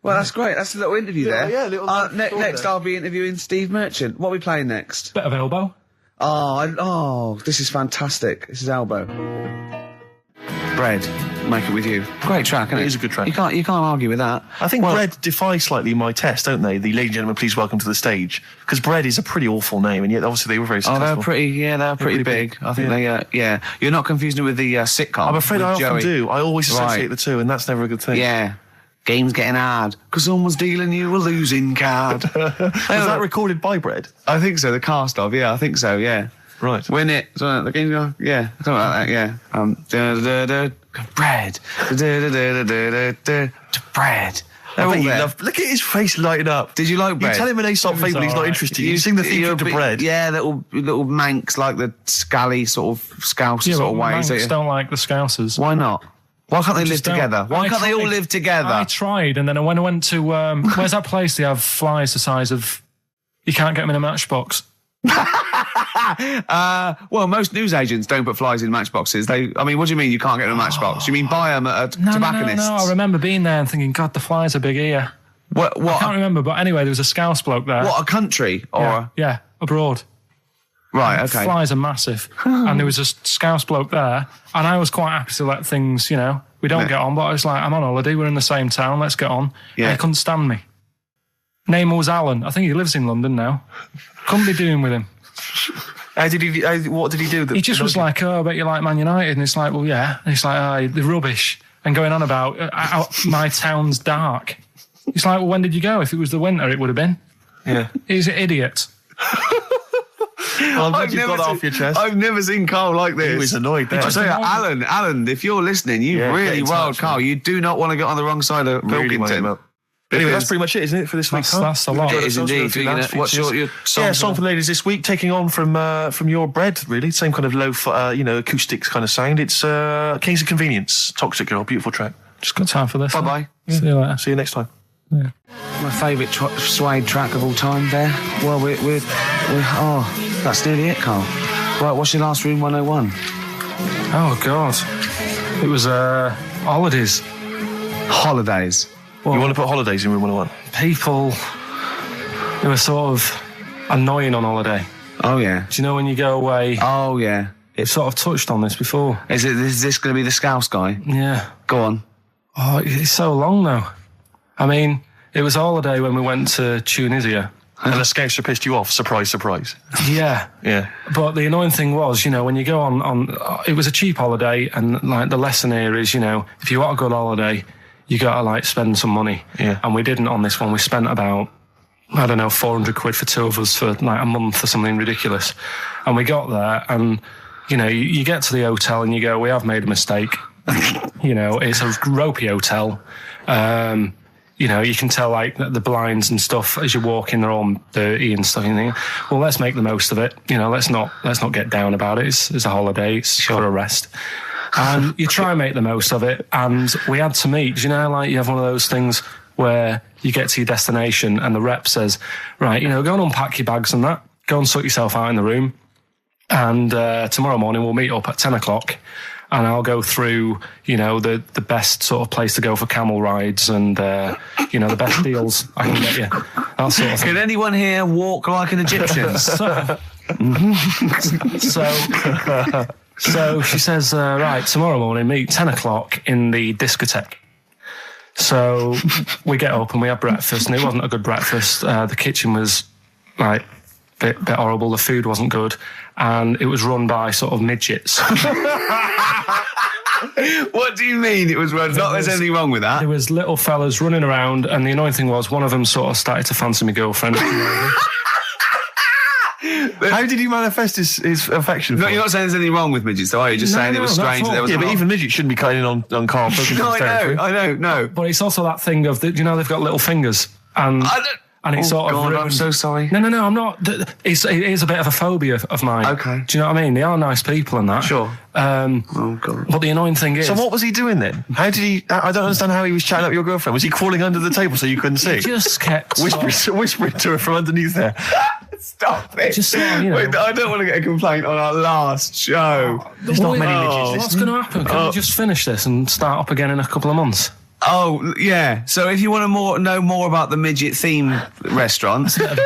Well, that's great. That's a little interview there. Yeah, little next, there. I'll be interviewing Steve Merchant. What are we playing next? Bit of elbow. Oh, this is fantastic. This is Elbow. Bread. Make it with you. Great track, isn't it? It is a good track. You can't argue with that. I think Bread defy slightly my test, don't they? The ladies and gentlemen, please welcome to the stage. Because Bread is a pretty awful name, and yet obviously they were very successful. Oh, they're pretty big. I think they. You're not confusing it with the sitcom. I'm afraid I with often Joey. do. I always associate Right. the two, and that's never a good thing. Yeah. Game's getting hard because someone's dealing you a losing card. Was that recorded by Bread? I think so. The cast of, I think so. Yeah. Right. Win it. So the game's going. Yeah. Something like that. Yeah. Bread. Bread. They're all there. Look at his face lighting up. Did you like Bread? You tell him an Aesop It was fable he's not alright. interested. You sing the theme to Bread. Yeah, little manx like the scally sort of scouse Yeah, sort of but ways. Manx don't like the Scousers. Why not? Why can't they live Just don't. together? Why I can't they all tried. live together? I tried, and then when I went to where's that place? They have flies the size of you can't get them in a matchbox. Well, most newsagents don't put flies in matchboxes. What do you mean you can't get in a matchbox? You mean buy them at a tobacconist's? No. I remember being there and thinking, God, the flies are big here. What? I can't remember, but anyway, there was a Scouse bloke there. What, a country? Or Yeah, abroad. Right, okay. Flies are massive. And there was a Scouse bloke there, and I was quite happy to let things, we don't get on, but I was like, I'm on holiday, we're in the same town, let's get on. Yeah. And he couldn't stand me. Name was Alan. I think he lives in London now. Couldn't be doing with him. What did he do? He just was like, I bet you like Man United. And it's like, well, yeah. And it's like, they're rubbish. And going on about my town's dark. It's like, well, when did you go? If it was the winter, it would have been. Yeah. He's an idiot. Well, I'm glad you got that off your chest. I've never seen Carl like this. He was annoyed there. I tell you, Alan, if you're listening, you Yeah, really get in wild touch, Carl. man. You do not want to get on the wrong side of Really wind him Pilkington. up. Anyway, that's pretty much it, isn't it, for this week? That's a lot. It is indeed. What's your song? Yeah, song for the ladies this week, taking on from your Bread, really. Same kind of low, acoustics kind of sound. It's Kings of Convenience, Toxic Girl, beautiful track. Just got time for this. Bye-bye. See you later. See you next time. Yeah. My favourite suede track of all time there. Well, we're that's nearly it, Carl. Right, what's your last Room 101? Oh, God. It was holidays. Holidays. Well, You want to put holidays in Room 101? people who are sort of annoying on holiday. Oh, yeah. Do you know when you go away? Oh, yeah. It's sort of touched on this before. Is this going to be the Scouse guy? Yeah. Go on. Oh, it's so long though. I mean, it was a holiday when we went to Tunisia. And the Scouser pissed you off, surprise, surprise. Yeah. Yeah. But the annoying thing was, when you go on it was a cheap holiday, and like the lesson here is, if you want a good holiday, you got to spend some money. Yeah. And we didn't on this one. We spent about, 400 quid for two of us for a month or something ridiculous. And we got there and, you get to the hotel and you go, we have made a mistake. It's a ropey hotel. You can tell the blinds and stuff as you walk in, they're all dirty and stuff. And you think, well, let's make the most of it. Let's not get down about it. It's a holiday. It's for a rest. And you try and make the most of it. And we had to meet. You have one of those things where you get to your destination and the rep says, right, go and unpack your bags and that. Go and sort yourself out in the room. And tomorrow morning we'll meet up at 10 o'clock. And I'll go through, the best sort of place to go for camel rides and, the best deals I can get you. That sort of thing. Can anyone here walk like an Egyptian? So she says, right, tomorrow morning, meet 10 o'clock in the discotheque. So we get up and we have breakfast, and it wasn't a good breakfast. The kitchen was, bit horrible. The food wasn't good. And it was run by sort of midgets. What do you mean it was not there's anything wrong with that? There was little fellas running around, and the annoying thing was one of them sort of started to fancy my girlfriend. How did he manifest his affection for No, you're not saying there's anything wrong with midgets, though, are you? Just saying it was not strange at that there all. was Yeah, but even midgets shouldn't be cutting in on Karl Pilkington's No, territory. I know, no. But it's also that thing of, you know, they've got little fingers, and it sort of God, ruined... I'm so sorry. No, I'm not. It is a bit of a phobia of mine. Okay. Do you know what I mean? They are nice people and that. Sure. Oh, God. But the annoying thing is... So what was he doing then? How did he... I don't understand how he was chatting up your girlfriend. Was he crawling under the table so you couldn't see? He just kept... Whispering to her from underneath there. Stop it. Just sort of, you know... Wait, I don't want to get a complaint on our last show. There's not many midgets What's listening. going to happen? Can we just finish this and start up again in a couple of months? Oh, yeah. So if you want to know more about the midget theme restaurant, then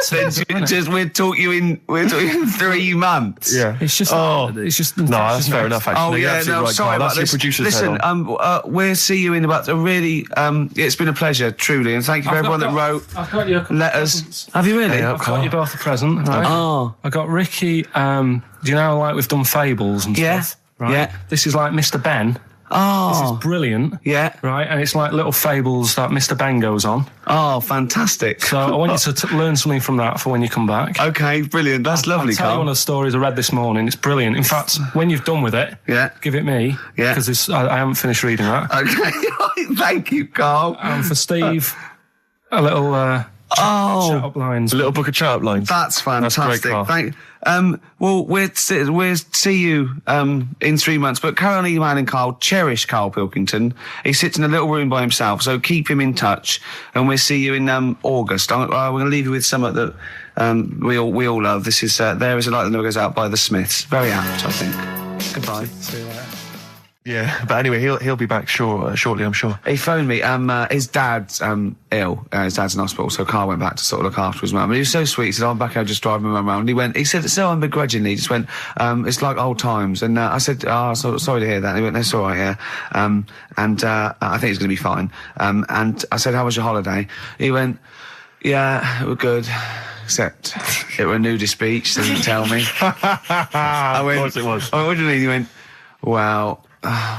we'll talk you in 3 months. Yeah. It's just... It's just... No, that's fair enough, actually. Oh, No, you're yeah, absolutely no, right, sorry Karl. about That's your this. producer's head Listen, on. we'll see you in about a really... it's been a pleasure, truly, and thank you for everyone that wrote I've got you letters. Have you really? Yeah, I've got you both a present, right? Oh. I got Ricky, do you know, like we've done fables and Yeah. stuff, right? Yeah. This is like Mr. Ben. This Oh. is brilliant. Yeah. Right, and it's like little fables that Mr. Ben goes on. Oh, fantastic. So I want you to learn something from that for when you come back. Okay, brilliant. That's lovely, I'll tell you one Karl. of the stories I read this morning. It's brilliant. In fact, when you've done with it, Yeah. give it me. Yeah. Because I haven't finished reading that. Okay, thank you, Karl. And for Steve, a little shut up lines. A little book of chat-up lines. That's fantastic. Karl. Thank. Well, we'll see you in 3 months. But carry on emailing Karl. Cherish Karl Pilkington. He sits in a little room by himself, so keep him in touch. And we'll see you in August. We're going to leave you with something that we all love. This is There Is a Light That Never Goes Out by the Smiths. Very apt, I think. Goodbye. See you later. Yeah, but anyway, he'll be back shortly, I'm sure. He phoned me. His dad's ill. His dad's in hospital, so Karl went back to sort of look after his mum. And he was so sweet. He said, "I'm back here just driving my mum around." He said, so unbegrudgingly, he just went, "It's like old times." And I said, sorry to hear that." And he went, "That's all right, yeah." I think it's going to be fine. And I said, "How was your holiday?" He went, "Yeah, it was good. Except it were a nudist beach, so he didn't tell me." I went, Of course it was. I went, "What do you mean?" He went, "Well,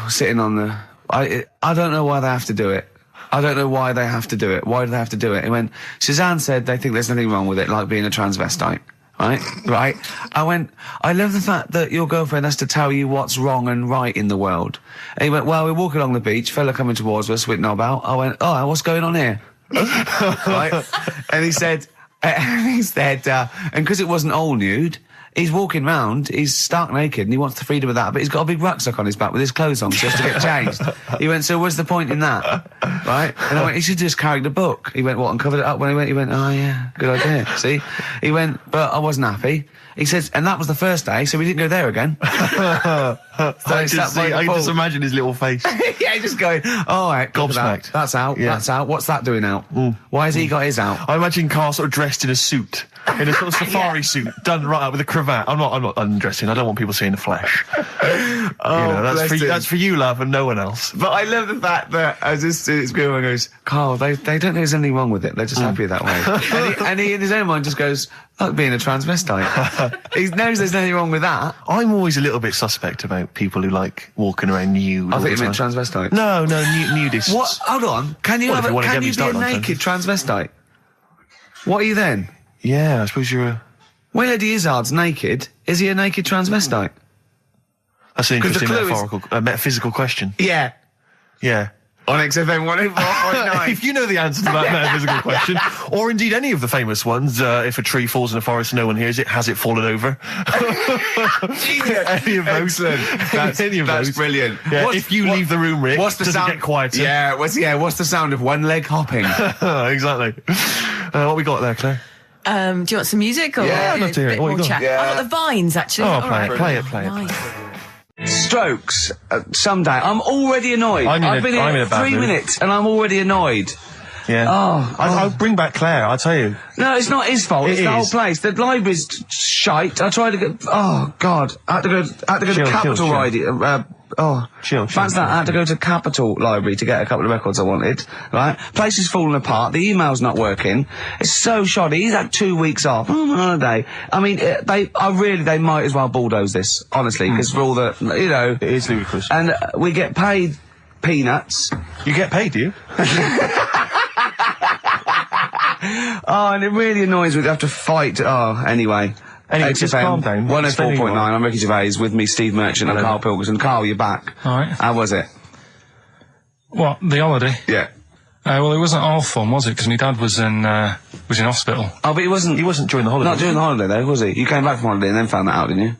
sitting on the... I don't know why they have to do it. I don't know why they have to do it. Why do they have to do it?" He went, "Suzanne said they think there's nothing wrong with it, like being a transvestite." Right? I went, "I love the fact that your girlfriend has to tell you what's wrong and right in the world." And he went, "Well, we're walking along the beach, fella coming towards us with knob out." I went, "Oh, what's going on here?" Right? And he said, and because it wasn't all nude, he's walking round, he's stark naked, and he wants the freedom of that, but he's got a big rucksack on his back with his clothes on, so he has to get changed. He went, "So what's the point in that?" Right? And I went, "He should just carry the book." He went, "What, and covered it up?" When he went, "Oh yeah, good idea." See? He went, "But I wasn't happy." He says, and that was the first day, so we didn't go there again. I can just imagine his little face. Yeah, just going, "All right, Gobsmacked. That's out, Yeah. that's out. What's that doing out? Why has he got his out?" I imagine Karl sort of dressed in a suit, in a sort of safari suit, done right up with a cravat. I'm not undressing. I don't want people seeing the flesh. That's for you, love, and no one else. But I love the fact that it's girl goes, "Karl, they don't think there's anything wrong with it. They're just happy that way." and he in his own mind just goes, "Like being a transvestite." He knows there's nothing wrong with that. I'm always a little bit suspect about people who like walking around nude. I all think the you meant time. transvestite. No, nudists. What? Hold on. Can you Well, if you wanna can get me you be a started on naked transvestite? What are you then? Yeah, I suppose you're a... When Eddie Izzard's naked, is he a naked transvestite? That's an 'Cause the interesting clue is- metaphysical question. Yeah. Yeah. On XFM 104.9. If you know the answer to that metaphysical question, or indeed any of the famous ones, if a tree falls in a forest and no one hears it, has it fallen over? Any of those. Excellent. Any of That's those. brilliant. Yeah, if you leave the room, Rick, what's the does sound? it get quieter? Yeah, what's the sound of one leg hopping? Exactly. What we got there, Claire? Do you want some music or Yeah, I'd love to hear it. a bit What you more got? chat? Yeah. I've got the Vines actually. Oh, All play right. it. Nice. Strokes. Someday. I'm already annoyed. I've been I'm in here a bad 3 mood. minutes and I'm already annoyed. Yeah. I'll bring back Claire, I'll tell you. No, it's not his fault. It It's the whole is. place. The library's shite. I tried to get... Oh, God. I had to go to Chill, Capital chill. Radio... Chill. Fancy that. I had to go to Capitol Library to get a couple of records I wanted, right? Place is falling apart, the email's not working. It's so shoddy. He's had 2 weeks off. On holiday. I mean, they might as well bulldoze this, honestly, because for all the, you know... It is ludicrous. And we get paid peanuts. You get paid, do you? Oh, and it really annoys me to have to fight. Oh, anyway. Anyway, just calm down. 104.9, I'm Ricky Gervais, with me Steve Merchant and Karl Pilkington. Carl, you're back. Alright. How was it? What, the holiday? Yeah. Well, it wasn't all fun, was it? Because my dad was in hospital. Oh, but he wasn't during the holiday. Not during the holiday, though, was he? You came back from holiday and then found that out, didn't you?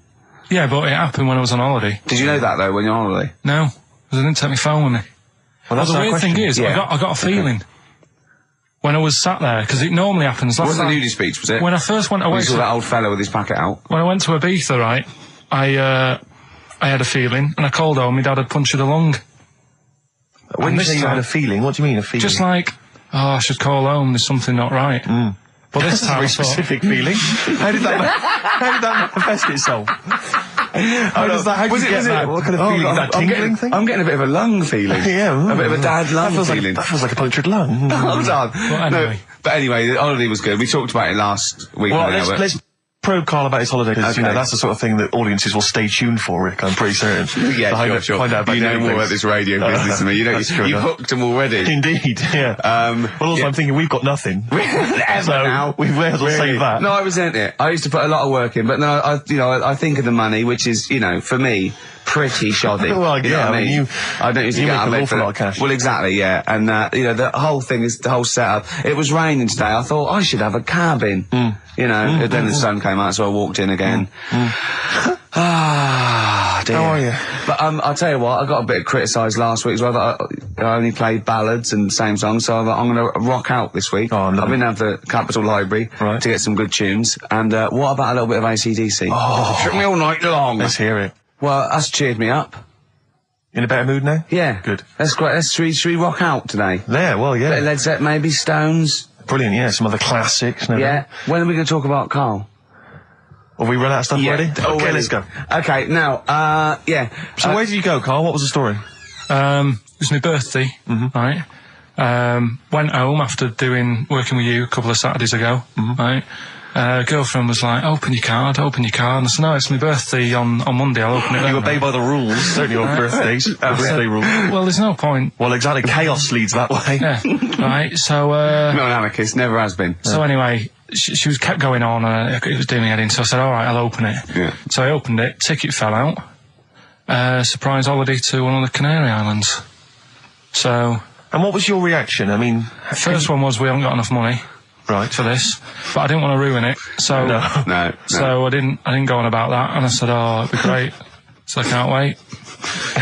Yeah, but it happened when I was on holiday. Did you know that, though, when you're on holiday? No, because I didn't take my phone with me. Well, the weird thing is, I got a feeling when I was sat there, because it normally happens. It wasn't the nudie speech, was it? When I first went away, you saw that old fellow with his packet out. When I went to Ibiza, right, I had a feeling, and I called home. My dad had punctured a lung. When you say you had a feeling, what do you mean a feeling? Just like, I should call home. There's something not right. But this time, very specific feeling. How did that manifest itself? How did you get that? What kind of feeling? Is that tingling thing? I'm getting a bit of a lung feeling. Yeah. A bit of a dad lung feeling. That feels like a punctured lung. Hold on. Anyway. But anyway, the holiday was good. We talked about it last week. Well, let's probe Karl about his holiday, because, you know, that's the sort of thing that audiences will stay tuned for, Rick, I'm pretty certain. Yeah, sure. Find out about you know more about this radio business than me. You know, you've hooked them already. Indeed, yeah. Well, also, I'm thinking we've got nothing. Now. We may as well save that. No, I resent it. I used to put a lot of work in, but no, I think of the money, which is, you know, for me, pretty shoddy. Well, you know what I mean? I don't usually get out of bed for an awful lot of cash. Well, exactly, yeah. And, you know, the whole thing is, the whole setup. It was raining today. I thought I should have a cabin. You know, and then the sun came out, so I walked in again. Ah, dear. How are you? But, I'll tell you what, I got a bit criticised last week as well, that I only played ballads and same songs, so I'm going to rock out this week. Oh, I've been down to the Capitol Library to get some good tunes. And, what about a little bit of AC/DC? Oh. Took me all night long. Let's hear it. Well, that's cheered me up. In a better mood now? Yeah. Good. That's great. Should we rock out today? Yeah, well, yeah. Bit of Led Zeppelin, maybe Stones. Brilliant, yeah. Some other classics. Yeah. When are we going to talk about Karl? Have we run out of stuff already? Already. Okay, let's go. Okay, now, yeah. So where did you go, Karl? What was the story? It was my birthday, right? Went home after working with you a couple of Saturdays ago, right? Girlfriend was like, open your card, and I said, no, it's my birthday on Monday, I'll open it then. You obey by the rules, certainly on birthdays, birthday rules. Well, there's no point. Well, exactly, chaos leads that way. Yeah, right, so, not an anarchist, never has been. So anyway, she was kept going on, it was doing me head in, so I said, alright, I'll open it. Yeah. So I opened it, ticket fell out, surprise holiday to one of the Canary Islands. So... And what was your reaction? I mean... First one was, we haven't got enough money. Right. For this, but I didn't want to ruin it, so no. So I didn't go on about that, and I said, "Oh, it'd be great." So I can't wait.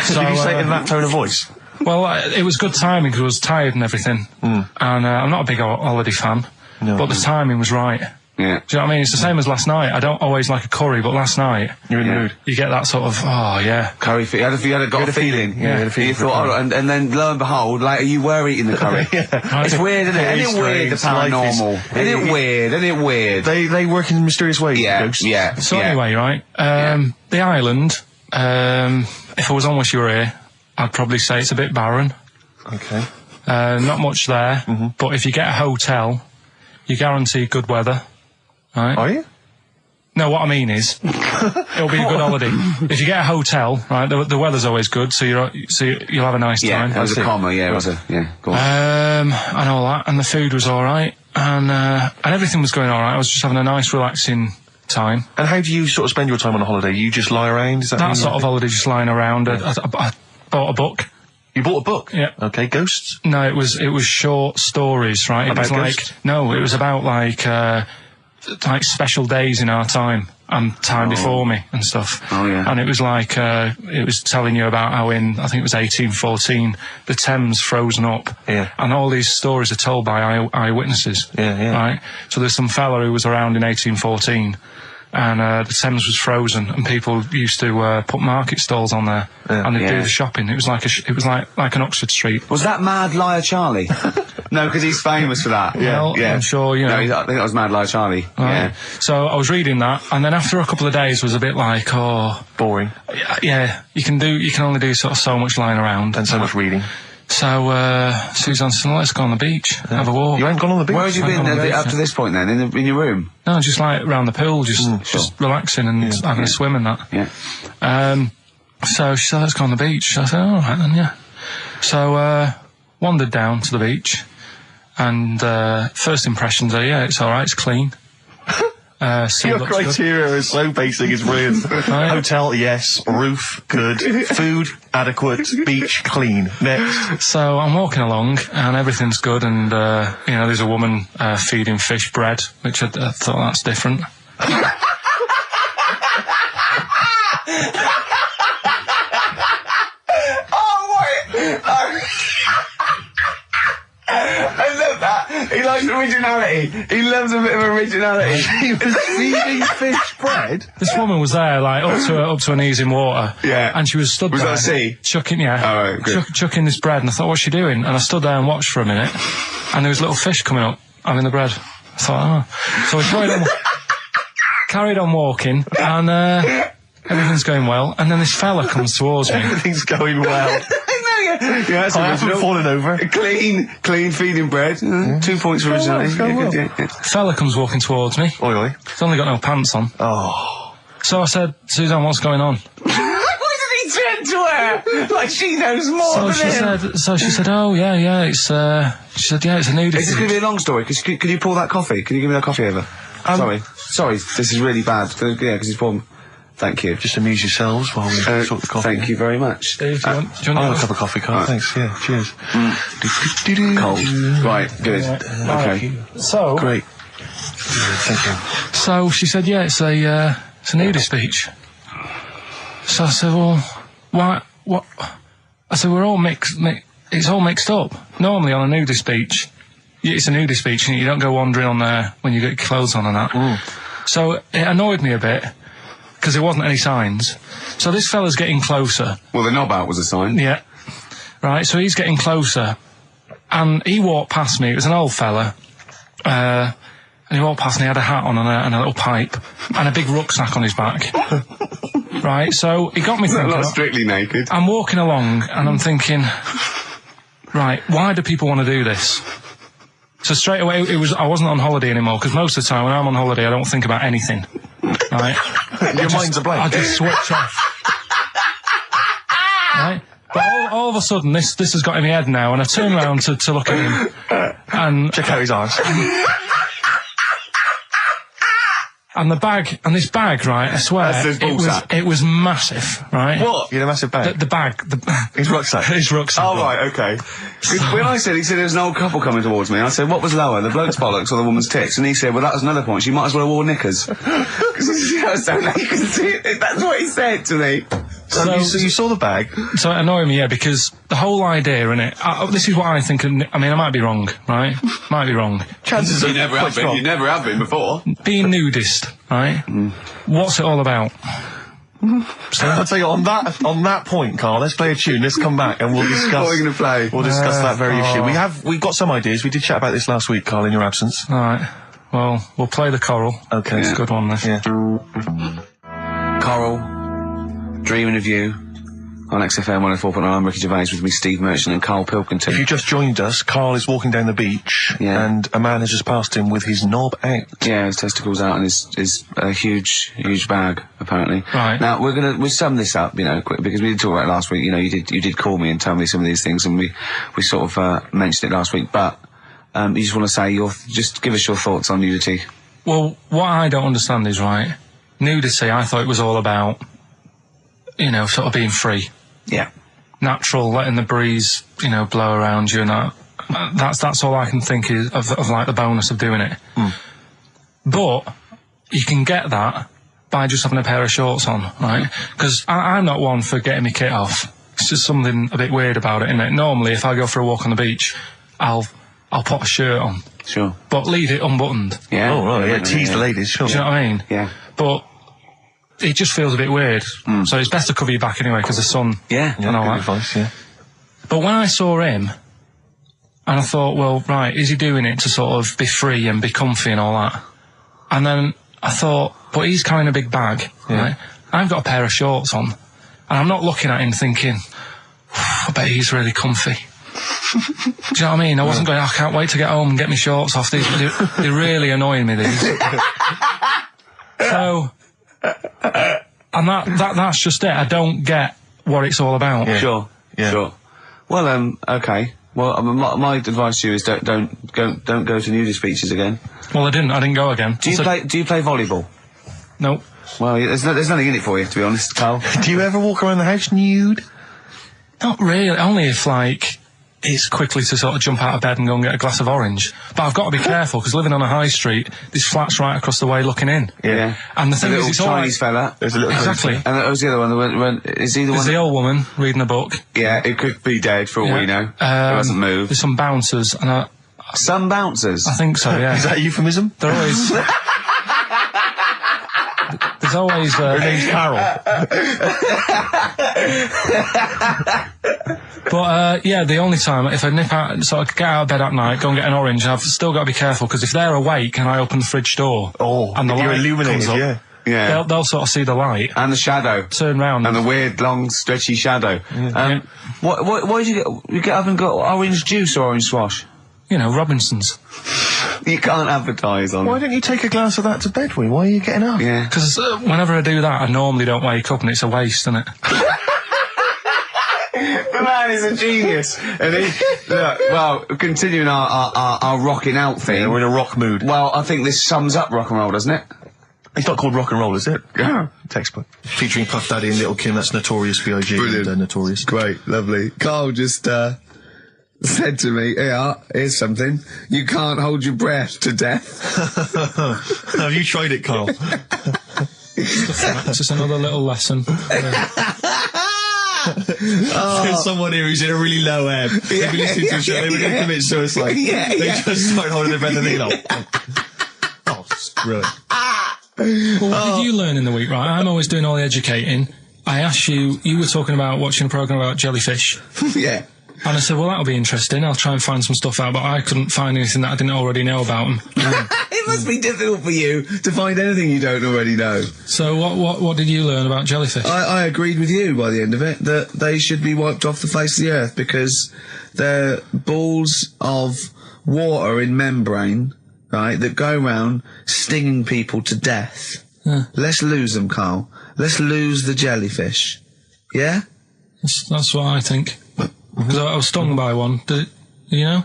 So, did you say it in that tone of voice? Well, it was good timing because I was tired and everything, and I'm not a big holiday fan, but the timing was right. Yeah. Do you know what I mean? It's the same as last night. I don't always like a curry, but last night... You're in the mood. You get that sort of, curry feel. You had a feeling. Yeah, you had a feeling. You thought, and then lo and behold, later you were eating the curry. It's weird, isn't it? Isn't it weird, the paranormal? Isn't it weird? They work in mysterious ways, ghosts. Yeah. So anyway, right, the island, if I was on Wish You Were Here, I'd probably say it's a bit barren. Okay. Not much there, but if you get a hotel, you guarantee good weather. Right. Are you? No, what I mean is, it'll be a good holiday. If you get a hotel, right, the weather's always good, so you'll have a nice time. Yeah, that was a comma, yeah, was it? Yeah, go on. And all that, and the food was alright, and everything was going alright. I was just having a nice, relaxing time. And how do you sort of spend your time on a holiday? You just lie around? Is that sort of holiday, just lying around. I bought a book. You bought a book? Yeah. Okay, ghosts? No, it was short stories, right? About it was ghosts? it was about like special days in our time and time before me and stuff. Oh, yeah. And it was like, it was telling you about how I think it was 1814, the Thames frozen up. Yeah. And all these stories are told by eyewitnesses. Yeah. Right? So there's some fella who was around in 1814 and the Thames was frozen and people used to put market stalls on there and they'd do the shopping. It was like an Oxford Street. Was that Mad Liar Charlie? No, because he's famous for that. Well, yeah. I'm sure, you know. No, I think that was Mad Lie Charlie. Yeah. So I was reading that, and then after a couple of days was a bit like, boring. Yeah, you can only do sort of so much lying around. And so much reading. So, Suzanne said, let's go on the beach, have a walk. You ain't gone on the beach? Where had you been up to this point then? In your room? No, just like around the pool, just relaxing and having a swim and that. Yeah. So she said, let's go on the beach. I said, alright then, yeah. So, wandered down to the beach, and first impressions are, yeah, it's alright, it's clean. Your criteria is so basic, it's brilliant. Hotel, yes. Roof, good. Food, adequate. Beach, clean. Next. So I'm walking along, and everything's good, and, you know, there's a woman feeding fish bread, which I thought that's different. I love that. He likes originality. He loves a bit of originality. He was feeding fish bread? This woman was there, like, up to her knees in water. Yeah. And she was stood there. Was that a sea? Chucking, All right, good. chucking this bread, and I thought, what's she doing? And I stood there and watched for a minute, and there was little fish coming up, having the bread. I thought, So we carried on walking, and, everything's going well, and then this fella comes towards me. Everything's going well. Yeah, that's I haven't fallen over. Clean feeding bread. 2 points for originality. Fella comes walking towards me. Oi, oi. He's only got no pants on. Oh. So I said, Suzanne, what's going on? What did he turn to her? Like she knows more than him. So she said, oh, yeah, it's, she said, yeah, it's a nudity. Is this going to be a long story? Could you pour that coffee? Can you give me that coffee over? Sorry, this is really bad. Yeah, because he's poured... Thank you. Just amuse yourselves while we sort the coffee. Thank you very much. Dave, do you want I'll have a cup of coffee, Carl. Thanks, yeah, cheers. Cold. Right, good. Okay. So... Great. Thank you. So she said, yeah, it's a nudist beach. So I said, well, why, what? I said, we're all it's all mixed up. Normally on a nudist beach, it's a nudist beach and you don't go wandering on there when you get your clothes on and that. So it annoyed me a bit, because there wasn't any signs. So this fella's getting closer. Well, the knob out was a sign. Yeah. Right, so he's getting closer. And he walked past me. It was an old fella. And he walked past and he had a hat on and a little pipe. And a big rucksack on his back. Right, so he got me thinking... Not strictly naked. I'm walking along and I'm thinking... Right, why do people want to do this? So straight away, I wasn't on holiday anymore, because most of the time when I'm on holiday, I don't think about anything. Right? Your mind's a blank. I just switch off. Right? But all of a sudden, this has got in my head now, and I turn around to look at him, and... Check out his arse. And this bag, right, I swear, it was massive, right? What? You had a massive bag? The bag. His rucksack? His rucksack. Oh, right, okay. When he said there was an old couple coming towards me, I said, what was lower, the bloke's bollocks or the woman's tits? And he said, well, that was another point, she might as well have worn knickers. Because so you can see it. That's what he said to me. So you saw the bag? So it annoyed me, yeah, because the whole idea in it, this is what I think, I mean, I might be wrong, right? Might be wrong. Chances you never have been. You never have been before. Being nudist, right? What's it all about? So I'll tell you, on that point, Carl, let's play a tune, let's come back and we'll discuss... What are we going to play? We'll discuss that very issue. We've got some ideas, we did chat about this last week, Carl, in your absence. Alright, well, we'll play the Coral. Okay. It's a good one, this. Yeah. Coral, Dreaming of You, on XFM 104.9. I'm Ricky Gervais, with me Steve Merchant and Karl Pilkington. If you just joined us, Carl is walking down the beach, and a man has just passed him with his knob out. Yeah, his testicles out and his huge bag, apparently. Right. Now, we'll sum this up, you know, quick, because we did talk about it last week. You know, you did call me and tell me some of these things, and we sort of mentioned it last week, but you just want to say just give us your thoughts on nudity. Well, what I don't understand is, right, nudity, I thought it was all about, you know, sort of being free. Yeah. Natural, letting the breeze, you know, blow around you and that. That's all I can think is of like the bonus of doing it. But you can get that by just having a pair of shorts on, right? Because I'm not one for getting my kit off. It's just something a bit weird about it, isn't it? Normally, if I go for a walk on the beach, I'll put a shirt on. Sure. But leave it unbuttoned. Yeah. Oh, right, yeah, tease the ladies, sure. Do you know what I mean? Yeah. But it just feels a bit weird. So it's best to cover your back anyway, because the sun... Yeah. And all that. Advice, yeah. But when I saw him, And I thought, well, right, is he doing it to sort of be free and be comfy and all that? And then I thought, but he's carrying a big bag, right? I've got a pair of shorts on, and I'm not looking at him thinking, I bet he's really comfy. Do you know what I mean? I wasn't going, I can't wait to get home and get my shorts off. They're really annoying me, these. So, and that's just it. I don't get what it's all about. Yeah. Sure. Well, okay. Well, my advice to you is don't go to nudist beaches again. Well, I didn't go again. Do you play volleyball? Nope. Well, there's nothing in it for you, to be honest, Carl. Do you ever walk around the house nude? Not really. Only if, like, it's quickly to sort of jump out of bed and go and get a glass of orange. But I've got to be careful, because living on a high street, there's flats right across the way looking in. Yeah. And the thing is, it's all Chinese fella. There's a little exactly. And that was the other one. Is he the one? There's the old woman reading a book. Yeah, it could be dead for all we know. It hasn't moved. There's some bouncers, and some bouncers? I think so, yeah. Is that a euphemism? They're always... There's always... Her name's Carol. But, yeah, the only time, if I nip out, so I get out of bed at night, go and get an orange, I've still got to be careful, because if they're awake and I open the fridge door... and the light illuminated, comes up, yeah. They'll sort of see the light. And the shadow. Turn round. And the weird, long, stretchy shadow. What did you get up and got orange juice or orange swash? You know, Robinson's. You can't advertise on... Why don't you take a glass of that to bed with? Why are you getting up? Yeah. Because whenever I do that, I normally don't wake up, and it's a waste, isn't it? The man is a genius. And continuing our rocking out thing. Yeah, we're in a rock mood. Well, I think this sums up rock and roll, doesn't it? It's not called rock and roll, is it? Yeah. Textbook. Featuring Puff Daddy and Little Kim, that's Notorious B.I.G. Brilliant. and Notorious. Great, lovely. Carl just said to me, here's something. You can't hold your breath to death. Have you tried it, Carl? It's just another little lesson. There's someone here who's in a really low ebb. They've been listening to a show, they were going to commit suicide. They just started holding their breath and they're like... Oh, screw it. Well, what did you learn in the week, right? I'm always doing all the educating. I asked you were talking about watching a programme about jellyfish. Yeah. And I said, well, that'll be interesting. I'll try and find some stuff out, but I couldn't find anything that I didn't already know about them. It must be difficult for you to find anything you don't already know. So what did you learn about jellyfish? I agreed with you by the end of it, that they should be wiped off the face of the earth, because they're balls of water in membrane, right, that go around stinging people to death. Yeah. Let's lose them, Carl. Let's lose the jellyfish. Yeah? That's what I think. Because I was stung by one. You know?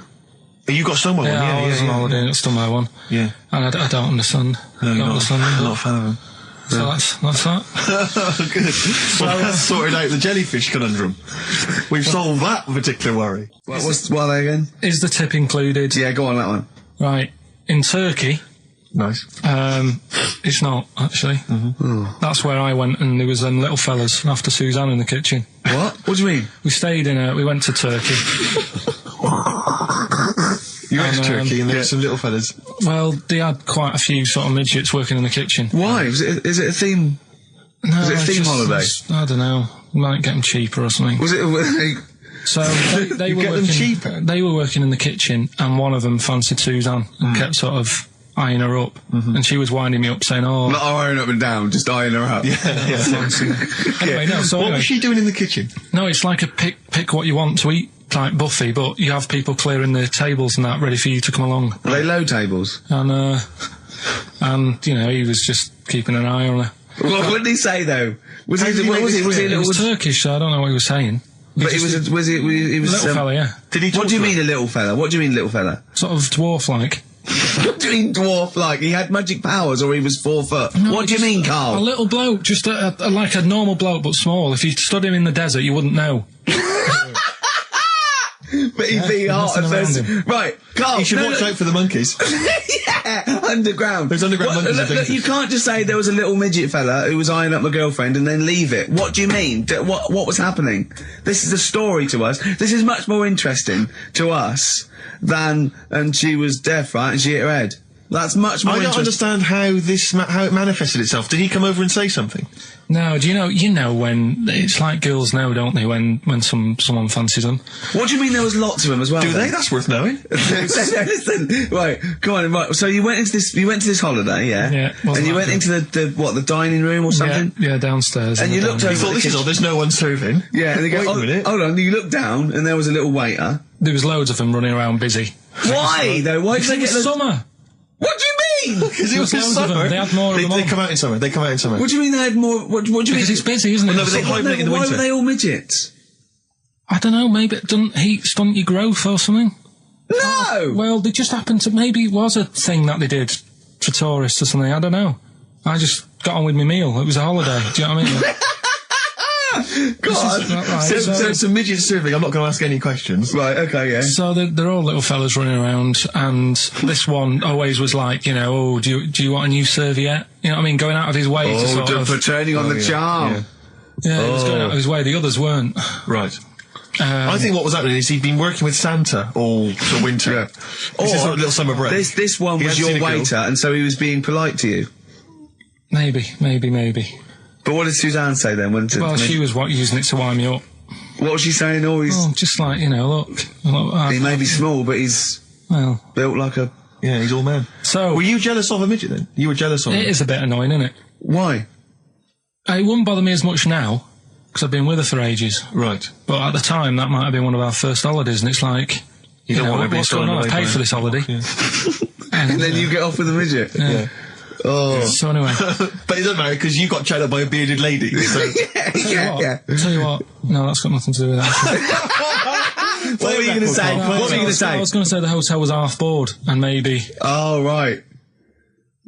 You got stung by one? Yeah, I was on holiday and got stung by one. Yeah. And I don't understand. No, I'm not a fan of them. So that's that. Good. Well, that's sorted out the jellyfish conundrum. We've solved that particular worry. What are they again? Is the tip included? Yeah, go on, that one. Right. In Turkey... Nice. It's not, actually. That's where I went, and there was them little fellas after Suzanne in the kitchen. What? What do you mean? We went to Turkey. You went to Turkey and there were some little fellas. Well, they had quite a few sort of midgets working in the kitchen. Why? Is it a theme? No, Was it a theme holiday? I don't know. Might get them cheaper or something. Was it? So they were get them working, cheaper? They were working in the kitchen, and one of them fancied Suzanne and kept sort of eyeing her up, and she was winding me up saying, "Oh, not eyeing up and down, just eyeing her up." Anyway, no. So what was she doing in the kitchen? No, it's like a pick what you want to eat type buffet, but you have people clearing the tables and that ready for you to come along. Are they low tables? And you know, he was just keeping an eye on her. What did he say though? Was he Turkish, so I don't know what he was saying. But he was a little fella, yeah. Did he? What do you mean a little fella? What do you mean little fella? Sort of dwarf-like. What do you mean dwarf-like? He had magic powers, or he was 4 foot? No, what do you mean, Carl? A little bloke, just like a normal bloke, but small. If you stood him in the desert, you wouldn't know. But he'd be hot and says, right, Carl. You should watch out for the monkeys. Yeah, underground. There's underground monkeys. Look, you can't just say there was a little midget fella who was eyeing up my girlfriend and then leave it. What do you mean? What was happening? This is a story to us. This is much more interesting to us than, and she was deaf, right, and she hit her head. That's much more I don't understand how how it manifested itself. Did he come over and say something? No, do you know when it's like girls know, don't they? When someone fancies them. What do you mean there was lots of them as well? Do they? That's worth knowing. Listen, right, go on, right. So you went to this holiday, yeah? Yeah. And you went into the dining room or something? Yeah, downstairs. And you looked over. You thought, this is all, there's no one serving. Yeah, and they go, Wait a minute. hold on, you looked down and there was a little waiter. There was loads of them running around busy. Why though? Why did they get summer? What do you mean? Because it was loads of them. summer. They had more of them They on. come out in summer. They come out in summer. What do you mean they had more? What do you mean? Because it's busy, isn't it? Well, no, but they hibernate in the Why winter. were they all midgets? I don't know, maybe it doesn't heat stunt your growth or something. No! Well, they just happened to, maybe it was a thing that they did for tourists or something, I don't know. I just got on with my meal, it was a holiday, do you know what I mean? God. So it's a midget serving. I'm not going to ask any questions. Right, okay, yeah. So they're all little fellas running around, and this one always was like, you know, oh, do you want a new serviette? You know what I mean? Going out of his way to sort of... for turning on the charm. Yeah, he was going out of his way, the others weren't. Right. I think what was happening is he'd been working with Santa all the winter. Yeah. This is sort of little summer break. This one was your waiter, and so he was being polite to you. Maybe. But what did Suzanne say then? Well, she was using it to wind me up. What was she saying? Oh, he's... Oh, just like, you know, look he may be small, but he's built like a... Yeah, he's all man. So... Were you jealous of a midget then? You were jealous of him? It is a bit annoying, isn't it? Why? It wouldn't bother me as much now, because I've been with her for ages. Right. But at the time, that might have been one of our first holidays, and it's like... You don't know, want to be what's going on? I paid for this holiday. Yeah. And then you get off with a midget? Yeah. Oh. So anyway... But it doesn't matter, because you got chatted up by a bearded lady. So. yeah. Tell you what, no, that's got nothing to do with that. What were you going to say? What were you going to say? I was going to say the hotel was half board, and maybe... Oh, right.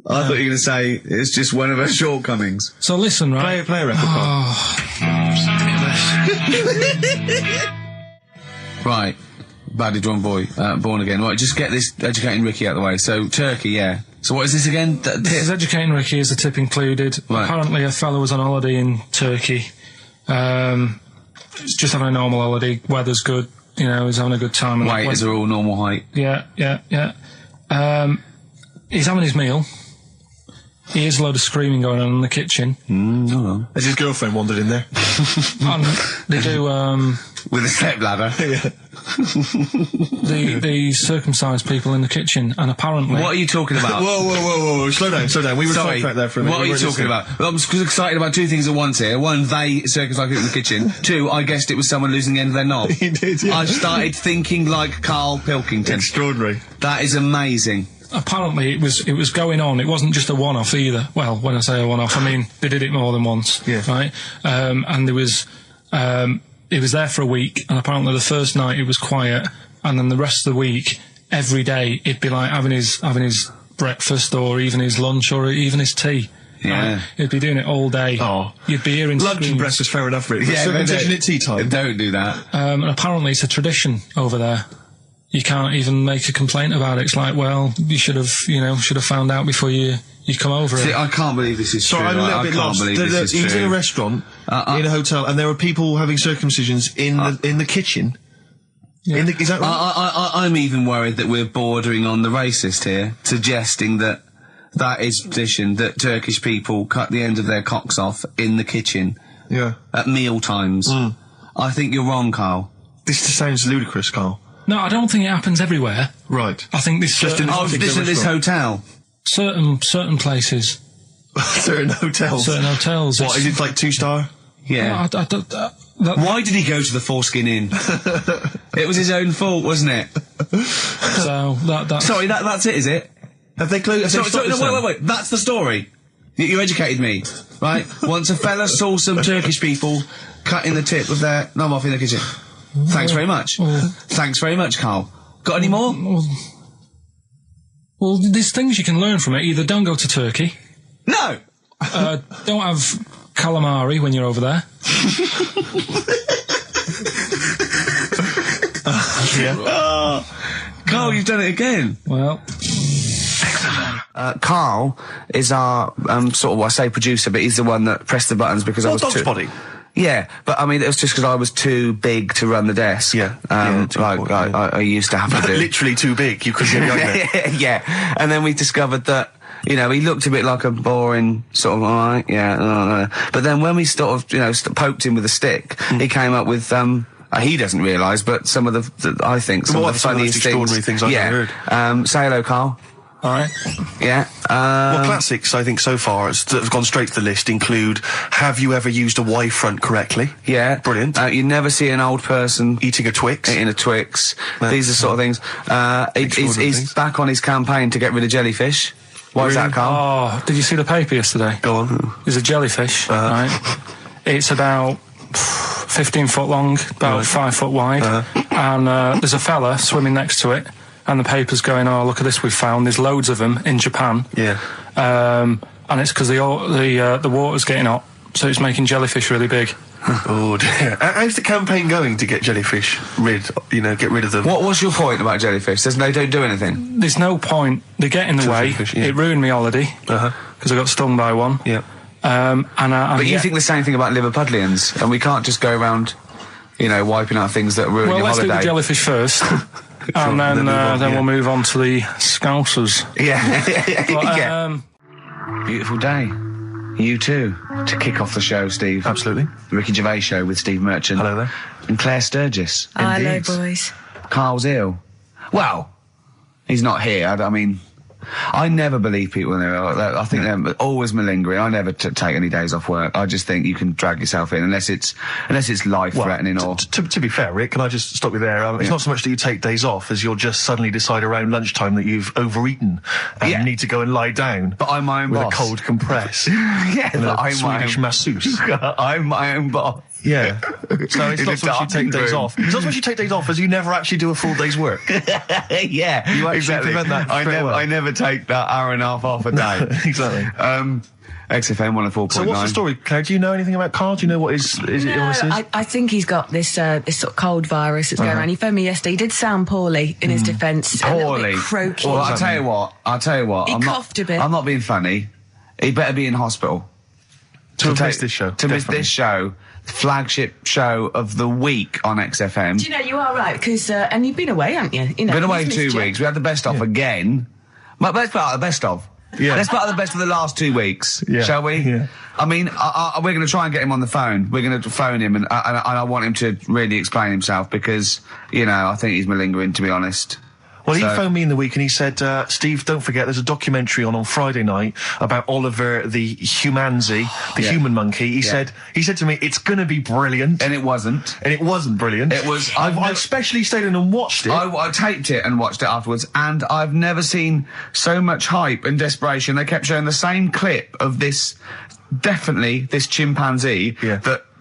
I thought you were going to say it's just one of her shortcomings. So listen, right? Play a record. Right. Badly drawn boy, born again. Right, just get this educating Ricky out of the way. So, Turkey, yeah. So what is this again? This is educating Ricky, is the tip included. Right. Apparently a fellow was on holiday in Turkey. He's just having a normal holiday, weather's good, you know, he's having a good time. Waiters are all normal height. Yeah. He's having his meal. He hears a load of screaming going on in the kitchen. Hold on. Has his girlfriend wandered in there? And they do, with a stepladder. Yeah. the circumcised people in the kitchen, and apparently... What are you talking about? Whoa. Slow down. We were Sorry, sidetracked there for a minute. what are you talking about? Well, I'm excited about two things at once here. One, they circumcised people in the kitchen. Two, I guessed it was someone losing the end of their knob. He did, yeah. I started thinking like Karl Pilkington. Extraordinary. That is amazing. Apparently it was going on. It wasn't just a one-off either. Well, when I say a one-off, I mean they did it more than once. Yeah. Right. And there was it was there for a week, and apparently the first night it was quiet, and then the rest of the week, every day it'd be like having his breakfast, or even his lunch, or even his tea. Yeah. Right? He'd be doing it all day. Oh. You'd be hearing Lunch screams. and breakfast, fair enough, really. Yeah, Circumcision at tea time. Don't do that. And apparently it's a tradition over there. You can't even make a complaint about it. It's like, well, you should have found out before you come over. See, I can't believe this is true. Sorry, I'm a little bit lost. He was in a restaurant, in a hotel, and there were people having circumcisions in the kitchen. Yeah. Is that right? I'm even worried that we're bordering on the racist here, suggesting that is tradition, that Turkish people cut the end of their cocks off in the kitchen. Yeah. At meal times. I think you're wrong, Carl. This just sounds ludicrous, Carl. No, I don't think it happens everywhere. Right. I think this Just in this particular this restaurant. hotel. certain places. Certain hotels. Certain hotels. What, is it like 2-star? Yeah. Why did he go to the Foreskin Inn? It was his own fault, wasn't it? So that's Sorry, that's it, is it? Have they closed? Wait. That's the story. You educated me, right? Once a fella saw some Turkish people cutting the tip of their knob off in the kitchen. Thanks very much. Thanks very much, Carl. Got any more? Well, there's things you can learn from it. Either don't go to Turkey. No! Don't have calamari when you're over there. Carl, you've done it again. Well... Carl is our, sort of, I say producer, but he's the one that pressed the buttons because I was Dog's Body? Yeah, but I mean, it was just because I was too big to run the desk. Yeah. I used to have to do. Literally too big. You couldn't get behind it. Yeah, and then we discovered that, you know, he looked a bit like a boring sort of, alright, yeah, but then when we sort of, you know, poked him with a stick, he came up with, he doesn't realise, but some of the I think, some of the funniest extraordinary things I've ever heard. Say hello, Carl. Alright. Yeah. Well, classics, I think, so far, that have gone straight to the list include, have you ever used a Y front correctly? Yeah. Brilliant. You never see an old person eating a Twix. Eating a Twix. These are sort of things. He's back on his campaign to get rid of jellyfish. Why is that, Carl? Oh, did you see the paper yesterday? Go on. There's a jellyfish, right? It's about 15 foot long, about 5 foot wide, and there's a fella swimming next to it. And the paper's going, oh, look at this we've found. There's loads of them in Japan. Yeah. And it's because the water's getting hot, so it's making jellyfish really big. Oh dear. How's the campaign going to get jellyfish get rid of them? What was your point about jellyfish? They don't do anything? There's no point. They get in the way. It ruined me holiday, because I got stung by one. Yeah. But you think the same thing about Liverpudlians, and we can't just go around, wiping out things that ruin your holiday. Well, let's do the jellyfish first. And then we'll move on to the Scousers. Yeah. Beautiful day. You too. To kick off the show, Steve. Absolutely. The Ricky Gervais Show with Steve Merchant. Hello there. And Claire Sturgis. Hello, boys. Carl's ill. Well, he's not here. I mean, I never believe people when they're ill. I think they're always malingering. I never take any days off work. I just think you can drag yourself in unless it's life-threatening or... To be fair, Rick, can I just stop you there? It's not so much that you take days off as you'll just suddenly decide around lunchtime that you've overeaten and you need to go and lie down. But I'm my own boss. With a cold compress. But I'm Swedish masseuse. I'm my own boss. Yeah. So it's not so much you take days off. It's not so much you take days off as you never actually do a full day's work. Yeah. You actually prevent that. I never take that hour and a half off a day. Exactly. XFM 104.9. So what's the story, Claire? Do you know anything about Carl? Do you know what his illness is? I think he's got this sort of cold virus that's going around. He phoned me yesterday. He did sound poorly in his defence. Poorly? A little bit croaky. Well, I'll tell you what. He coughed a bit. I'm not being funny. He better be in hospital. To miss this show. To miss this show. Flagship show of the week on XFM. Do you know, you are right, because, and you've been away, haven't you? Been away 2 weeks. We had the best of again. But let's put out the best of. Yeah. Let's put out the best of the last 2 weeks, shall we? Yeah. I mean, we're going to try and get him on the phone. We're going to phone him, and I want him to really explain himself because, I think he's malingering, to be honest. Well, he phoned me in the week and he said, Steve, don't forget, there's a documentary on Friday night about Oliver the humanzi, the human monkey. He said to me, it's going to be brilliant. And it wasn't. And it wasn't brilliant. It was. I especially stayed in and watched it. I taped it and watched it afterwards, and I've never seen so much hype and desperation. They kept showing the same clip of this chimpanzee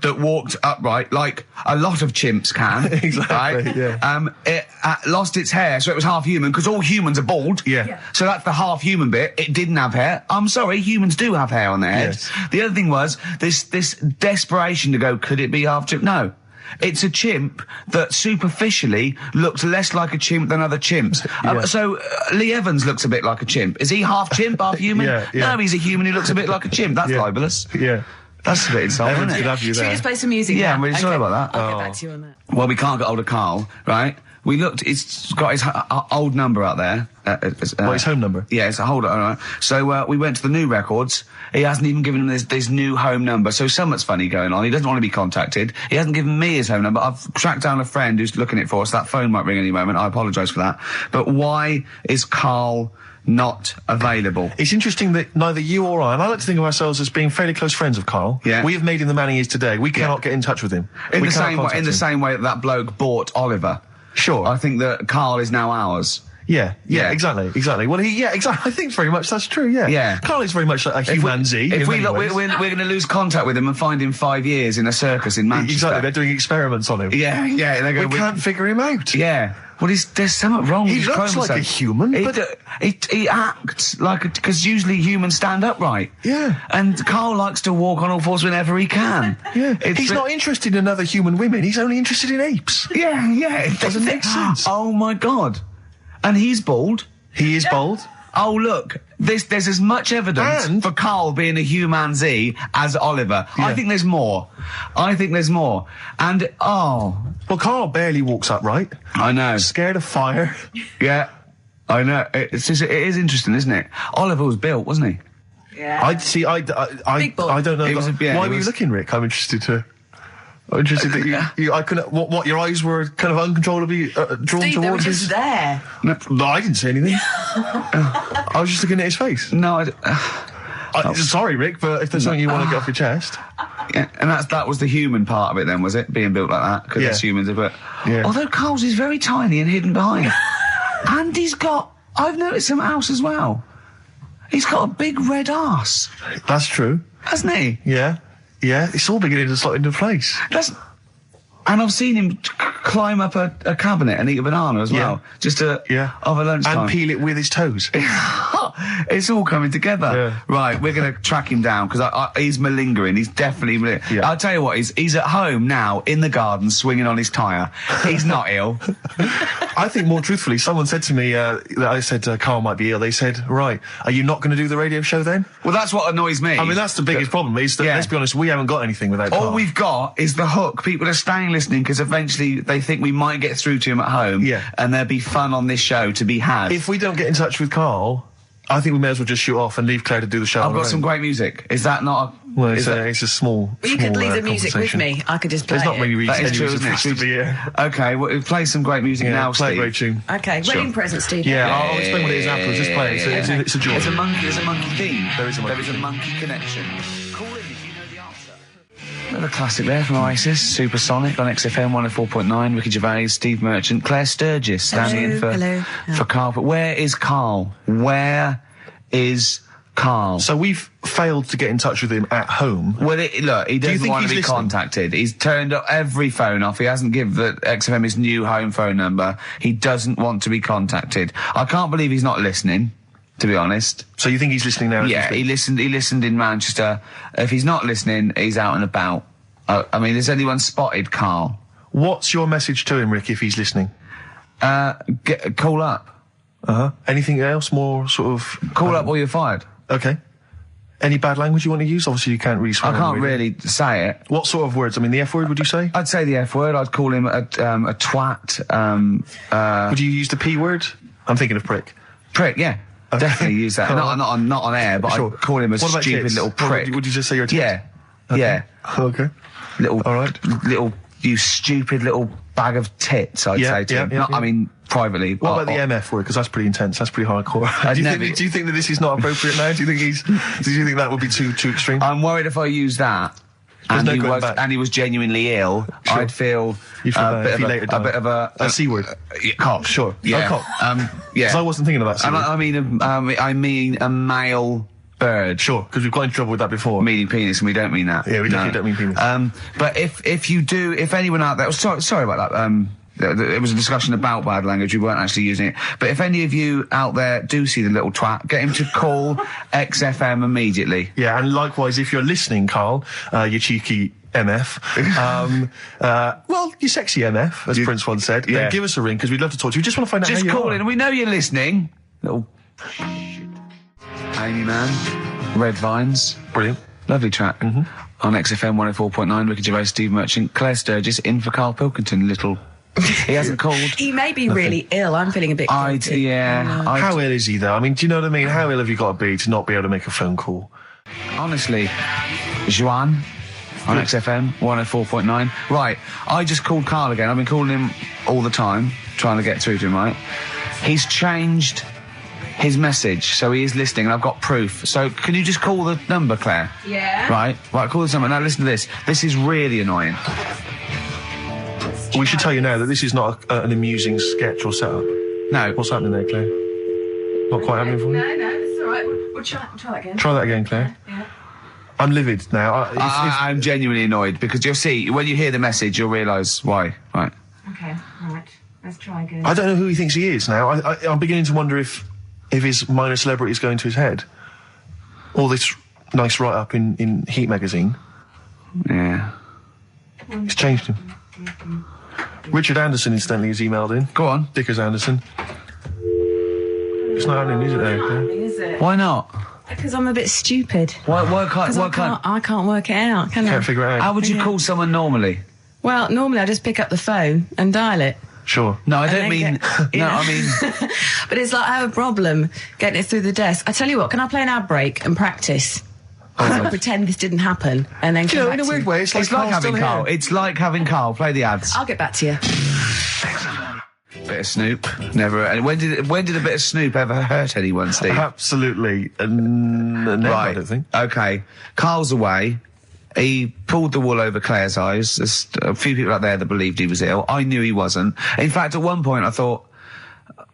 that walked upright like a lot of chimps can. Exactly, right? yeah. It lost its hair, so it was half human, because all humans are bald. Yeah. So that's the half human bit. It didn't have hair. I'm sorry, humans do have hair on their heads. Yes. The other thing was this desperation to go, could it be half chimp? No. It's a chimp that superficially looks less like a chimp than other chimps. So Lee Evans looks a bit like a chimp. Is he half chimp, half human? No, he's a human who looks a bit like a chimp. That's libelous. Yeah. That's a bit insulting, isn't it? Should we just play some music Yeah, now? I'm really sorry about that. I'll get back to you on that. Well, we can't get hold of Carl, right? We looked, it's got his old number out there. His home number? Yeah, it's a hold on. Right? So we went to the new records. He hasn't even given him this new home number. So something's funny going on. He doesn't want to be contacted. He hasn't given me his home number. I've tracked down a friend who's looking it for us. That phone might ring any moment. I apologise for that. But why is Carl not available? It's interesting that neither you or I, and I like to think of ourselves as being fairly close friends of Carl. Yeah. We have made him the man he is today. We cannot get in touch with him. In the same way that bloke bought Oliver. Sure. I think that Carl is now ours. Yeah, exactly. Well, exactly. I think very much that's true. Yeah. Carl is very much like a humanzi. If we look, we're going to lose contact with him and find him 5 years in a circus in Manchester. Exactly. They're doing experiments on him. Yeah. We can't figure him out. Yeah. Well, there's something wrong with his chromosomes. He looks like a human, but... He acts like because usually humans stand upright. Yeah. And Carl likes to walk on all fours whenever he can. Yeah. He's not interested in other human women. He's only interested in apes. Yeah. It doesn't make sense. Oh, my God. And he's bald. He is bald. Oh, look, there's as much evidence for Karl being a humanzee as Oliver. Yeah. I think there's more. And, oh... Well, Karl barely walks upright. I know. Scared of fire. Yeah, I know. It is interesting, isn't it? Oliver was built, wasn't he? Yeah. I don't know. It was Why were you looking, Rick? I'm interested that you I couldn't. What your eyes were kind of uncontrollably drawn Steve, they were towards just his. there. No, I didn't say anything. I was just looking at his face. No, Sorry, Rick, but if there's something you want to get off your chest. yeah, and that was the human part of it then, was it? Being built like that? Because it's humans, but... Yeah. Although Karl's is very tiny and hidden behind. And he's got... I've noticed something else as well. He's got a big red arse. That's true. Hasn't he? Yeah. Yeah, it's all beginning to slot into place. And I've seen him climb up a cabinet and eat a banana as well. Just over lunchtime. And peel it with his toes. It's all coming together. Yeah. Right, we're going to track him down because he's malingering. He's definitely malingering. Yeah. I'll tell you what, he's at home now in the garden swinging on his tyre. He's not ill. I think more truthfully, someone said to me that I said Karl might be ill. They said, right, are you not going to do the radio show then? Well, that's what annoys me. I mean, that's the biggest problem. Is that, let's be honest, we haven't got anything without Karl. All we've got is the hook. People are staying listening because eventually they think we might get through to him at home. Yeah. And there'll be fun on this show to be had. If we don't get in touch with Karl, I think we may as well just shoot off and leave Claire to do the show. I've got some great music. Is that not a... Well, it's a small. Well, you could leave the small, music with conversation. me. I could just play There's not many That is reasons true, you're isn't it? supposed to be here. Okay, well, play some great music now, play Steve. a great tune. Okay, wedding present, Steve. Yeah, I'll explain what it is afterwards. Just play it. It's a joy. There's a monkey theme. There is a monkey There is a monkey connection. Call in if you know the answer. Another classic there from Oasis, Supersonic on XFM 104.9. Ricky Gervais, Steve Merchant, Claire Sturgis standing in for Karl. But where is Karl? Where is Karl? So we've failed to get in touch with him at home. Well, look, he doesn't want to be contacted. He's turned every phone off. He hasn't given the XFM his new home phone number. He doesn't want to be contacted. I can't believe he's not listening, to be honest. So you think he's listening now? Yeah, he listened in Manchester. If he's not listening, he's out and about. I mean, has anyone spotted Karl? What's your message to him, Rick, if he's listening? Call up. Anything else more sort of... Call up or you're fired. Okay. Any bad language you want to use? Obviously, you can't really swear. I can't really say it. What sort of words? I mean, the F word, would you say? I'd say the F word. I'd call him a twat. Would you use the P word? I'm thinking of prick. Prick, yeah. Okay. Definitely use that. not on air, but Sure. I'd call him a What about stupid tits? little prick. Would you just say you're a tit? Yeah. Okay. Yeah. Okay. All right. You stupid little bag of tits, I'd say to him. I mean, privately. What about the MF word? Because that's pretty intense. That's pretty hardcore. Do you think that this is not appropriate now? Do you think that would be too extreme? I'm worried if I use that. And he was genuinely ill. Sure. I'd feel a bit of a C word. Cock. Sure. Yeah. A cock. Yeah. Because I wasn't thinking of that. And I mean a male bird. Sure, because we've got in trouble with that before. Meaning penis, and we don't mean that. Yeah, we definitely don't mean penis. But if anyone out there, sorry about that. It was a discussion about bad language. We weren't actually using it. But if any of you out there do see the little twat, get him to call XFM immediately. Yeah, and likewise, if you're listening, Karl, you cheeky MF, well, you sexy MF, as Prince once said, then give us a ring, because we'd love to talk to you. We just want to find out how you are. Just call in. We know you're listening. Little Amy Man, Red Vines. Brilliant. Lovely track. On XFM 104.9, Ricky Gervais, Steve Merchant, Claire Sturgis, in for Karl Pilkington, little... He hasn't called. He may be really ill. I'm feeling a bit guilty. How ill is he, though? I mean, do you know what I mean? How ill have you got to be to not be able to make a phone call? Honestly, Juan on XFM 104.9. Right, I just called Karl again. I've been calling him all the time, trying to get through to him, right? He's changed his message, so he is listening, and I've got proof. So can you just call the number, Claire? Yeah. Right, call this number. Now listen to this. This is really annoying. We should tell you now that this is not an amusing sketch or setup. No. What's happening there, Claire? Not quite happening for you? No, it's all right. We'll try that again. Try that again, Claire. Yeah. I'm livid now. I'm genuinely annoyed, because you'll see, when you hear the message, you'll realise why. Right. Okay, right. Let's try again. I don't know who he thinks he is now. I'm beginning to wonder if his minor celebrity is going to his head. All this nice write-up in Heat magazine. Yeah. It's changed him. Richard Anderson, incidentally, has emailed in. Go on. Dickers Anderson. It's not happening, is it? There? Is it? Why not? Because I'm a bit stupid. Why can't? 'Cause I can't work it out, can I? Can't figure it out. How would you call someone normally? Well, normally I just pick up the phone and dial it. Sure. No, I don't then mean. get- No, Yeah. I mean. But it's like I have a problem getting it through the desk. I tell you what, can I play an ad break and practice? I'll pretend this didn't happen and then You come know, back in a to weird you. way, it's like Carl's having still Carl. here. It's like having Carl. Play the ads. I'll get back to you. Bit of Snoop. Never. And when did a bit of Snoop ever hurt anyone, Steve? Absolutely. Never, I don't think. Okay. Carl's away. He pulled the wool over Claire's eyes. There's a few people out there that believed he was ill. I knew he wasn't. In fact, at one point I thought,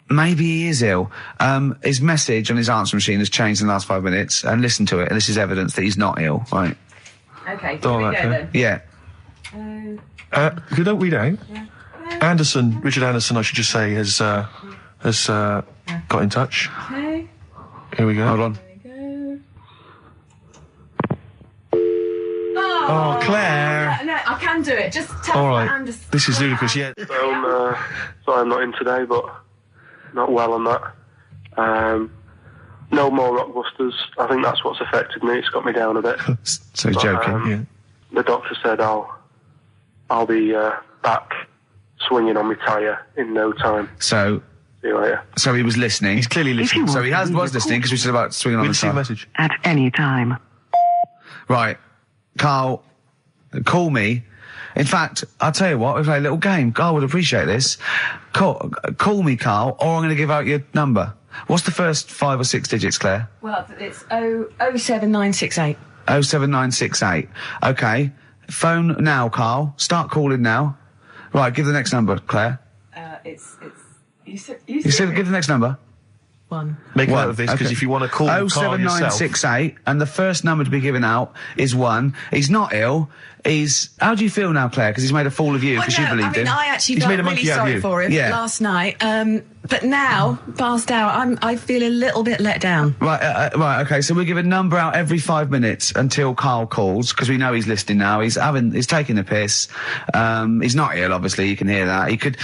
maybe he is ill. His message on his answer machine has changed in the last 5 minutes, and listen to it, and this is evidence that he's not ill, right? Okay, Don't here we like go that. then. Yeah. If you don't read out, Richard Anderson, I should just say, has got in touch. Okay. Here we go. Hold on. Oh, Claire. No, I can do it. Just tell All me right. Anderson. This is ludicrous, yeah. Sorry I'm not in today, but not well on that. No more Rockbusters. I think that's what's affected me. It's got me down a bit. So he's joking. Yeah. The doctor said I'll be back swinging on my tyre in no time. So See you later. he was listening. He's clearly listening. So he was listening because we said about swinging on We'll the see the side. message. At any time. Right. Carl, call me. In fact, I'll tell you what, we play a little game. Carl would appreciate this. Call me, Carl, or I'm going to give out your number. What's the first 5 or 6 digits, Claire? Well, it's 07968. 07968. Okay. Phone now, Carl. Start calling now. Right, give the next number, Claire. You said Give the next number. 1. Make a One. note of this, because Okay. if you want to call Carl yourself... 07968, and the first number to be given out is 1. He's not ill. How do you feel now, Claire? Because he's made a fool of you because you believed him. I actually He's felt made a really monkey out of sorry you. for him Yeah. last night. But now, passed out, I feel a little bit let down. Right, okay, so we give a number out every 5 minutes until Carl calls, because we know he's listening now. He's taking a piss. He's not ill, obviously, you can hear that.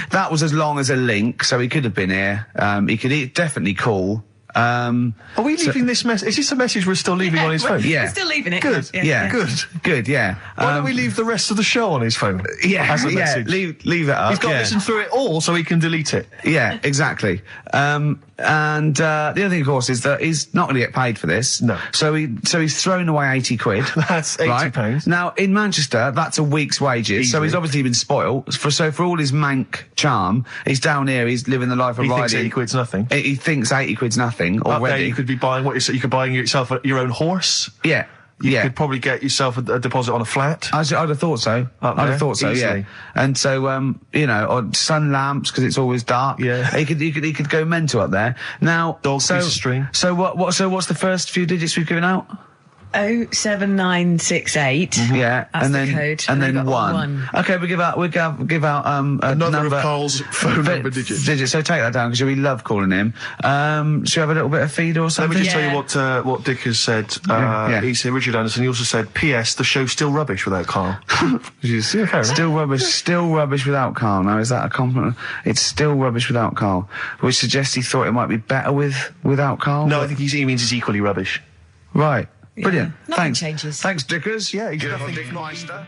That was as long as a link, so he could have been here. He could definitely call. Are we leaving this message? Is this a message we're still leaving on his phone? Yeah. We're still leaving it. Good. Yeah. Good. Yeah. Why don't we leave the rest of the show on his phone? As a message? Leave it up. He's got to yeah. listen through it all so he can delete it. Yeah, exactly. And the other thing, of course, is that he's not going to get paid for this. No. So he's thrown away 80 quid. That's 80 right? pounds. Now, in Manchester, that's a week's wages. So Easily. he's obviously been spoilt. For all his mank charm, he's down here, he's living the life of He riding. thinks 80 quid's nothing. He thinks 80 quid's nothing Up there, already. you could be buying you could buy yourself your own horse. Yeah. You could probably get yourself a deposit on a flat. I'd have thought so. Up I'd there, have thought so, easily. yeah. And so, or sun lamps, because it's always dark. Yeah. He could go mental up there. Now, Dog piece of string. So what's the first few digits we've given out? 07968. Yeah. That's and the then, code. And we've then got 1. Okay, we give out a Another number. of Carl's phone number digits. So take that down, because we love calling him. Should we have a little bit of feed or Let something? me just Yeah. tell you what Dick has said. Yeah. He said, Richard Anderson, he also said, P.S. the show's still rubbish without Carl. Still rubbish without Carl. Now, is that a compliment? It's still rubbish without Carl, which suggests he thought it might be better without Carl. No, I think he means it's equally rubbish. Right. Brilliant. Nothing Thanks. changes. Thanks, Dickers. Yeah, he's Good nothing old if Dick not Meister.